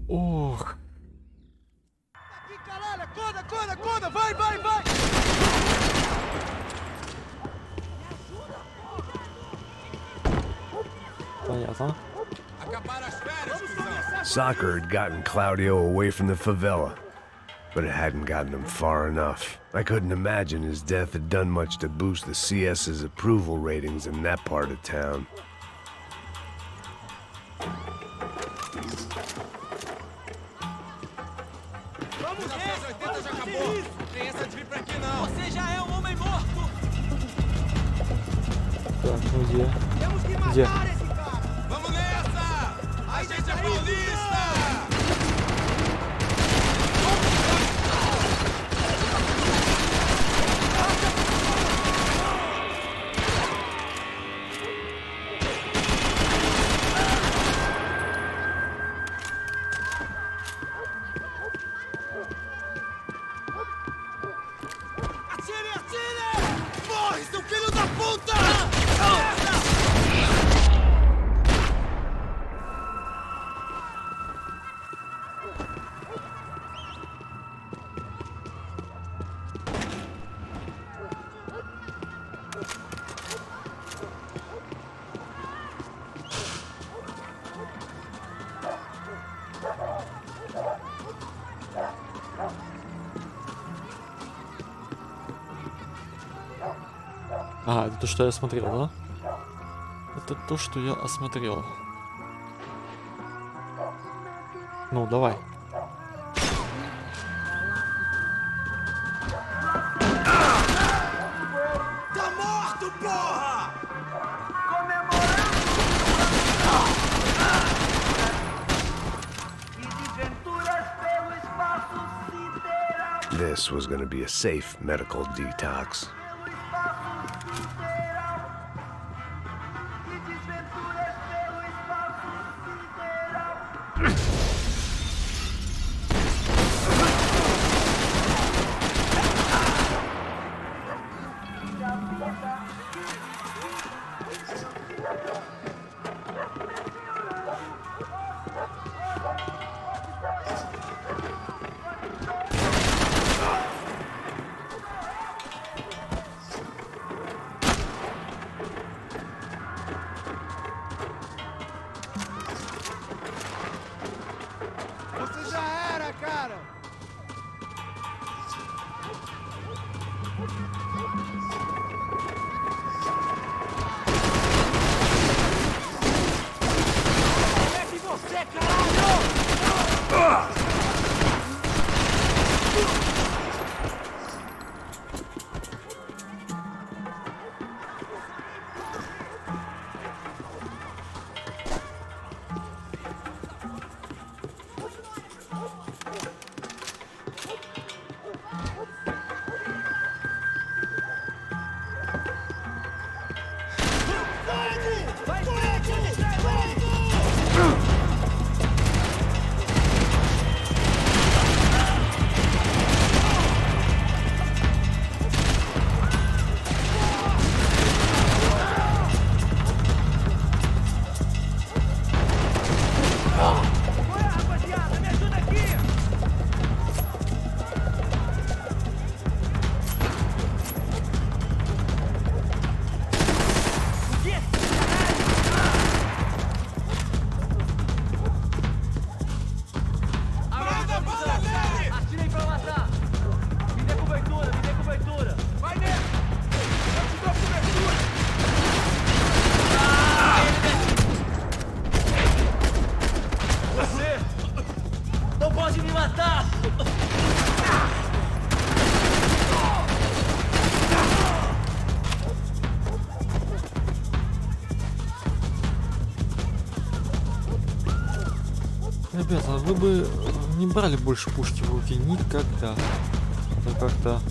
S1: Ох.
S3: Vai, vai, vai!
S1: Понятно.
S2: Soccer had gotten Claudio away from the favela, but it hadn't gotten him far enough. I couldn't imagine his death had done much to boost the CS's approval ratings in that part of town.
S1: Так, ну где? Где?
S3: Vamos nessa! A gente é paulista! Atire, atire! Morre, seu filho da puta!
S1: Ага, это то, что я смотрел, да? Это то, что я осмотрел. Ну, давай.
S3: Tá morto, porra!
S2: This was gonna be a safe medical detox.
S3: Você já era, cara! É você, caralho!
S1: Ребята, вы бы не брали больше пушки в руки никогда. Это как-то...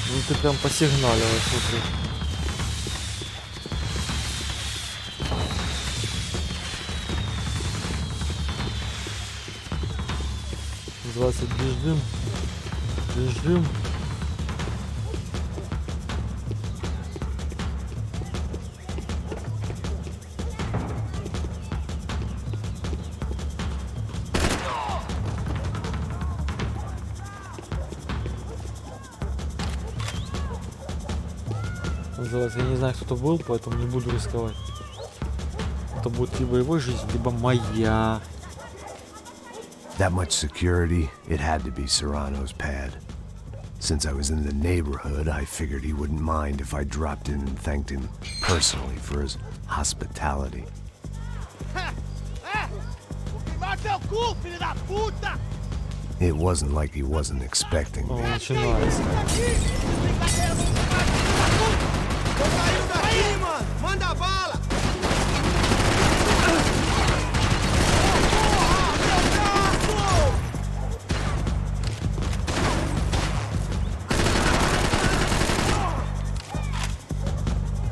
S1: Ну ты прям посигналил, смотри. Называется бежим. Бежим. Называется, я не знаю, кто-то был, поэтому не буду рисковать. Это будет либо его жизнь, либо моя.
S2: That much security, it had to be Serrano's pad. Since I was in the neighborhood, I figured he wouldn't mind if I dropped in and thanked him personally for his hospitality. It wasn't like he wasn't expecting me.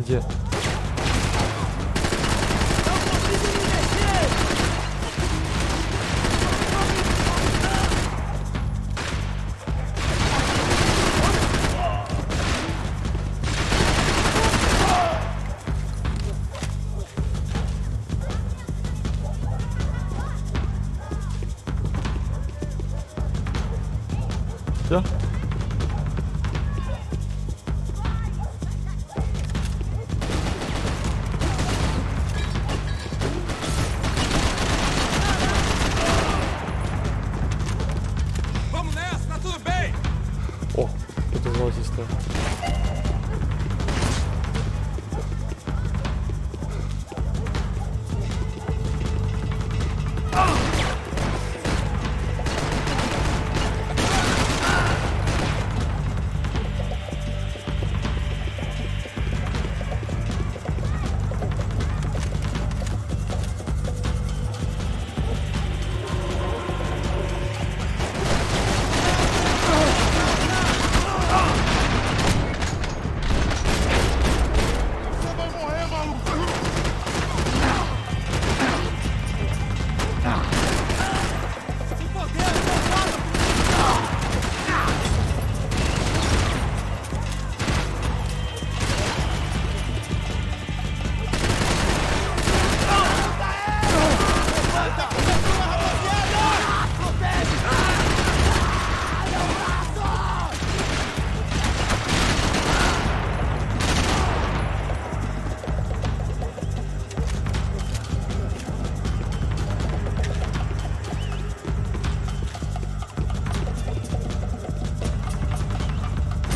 S1: Где? Да? О, это золотистое.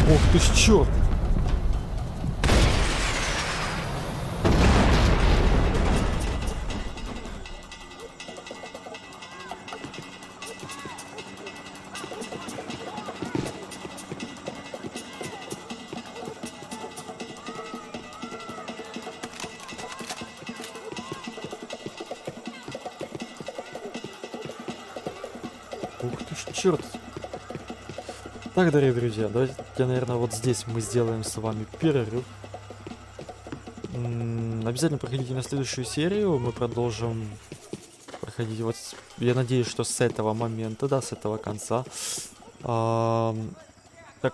S1: Ох ты ж чёрт! Ух ты ж чёрт! Так, дорогие друзья, давайте, наверное, вот здесь мы сделаем с вами перерыв. Обязательно проходите на следующую серию, мы продолжим проходить вот, я надеюсь, что с этого момента, да, с этого конца. Как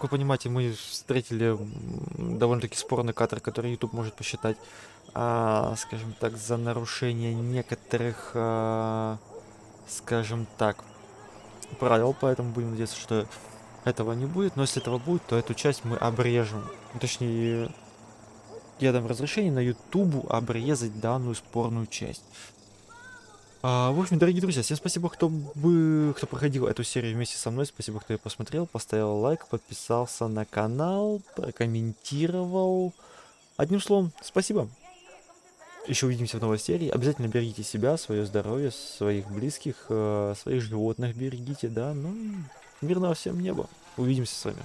S1: вы понимаете, мы встретили довольно-таки спорный кадр, который YouTube может посчитать, скажем так, за нарушение некоторых, скажем так, правил, поэтому будем надеяться, что этого не будет, но если этого будет, то эту часть мы обрежем. Точнее, я дам разрешение на YouTube обрезать данную спорную часть. В общем, дорогие друзья, всем спасибо, кто проходил эту серию вместе со мной. Спасибо, кто ее посмотрел, поставил лайк, подписался на канал, прокомментировал. Одним словом, спасибо. Еще увидимся в новой серии. Обязательно берегите себя, свое здоровье, своих близких, своих животных берегите, да. Ну, мирного всем неба. Увидимся с вами.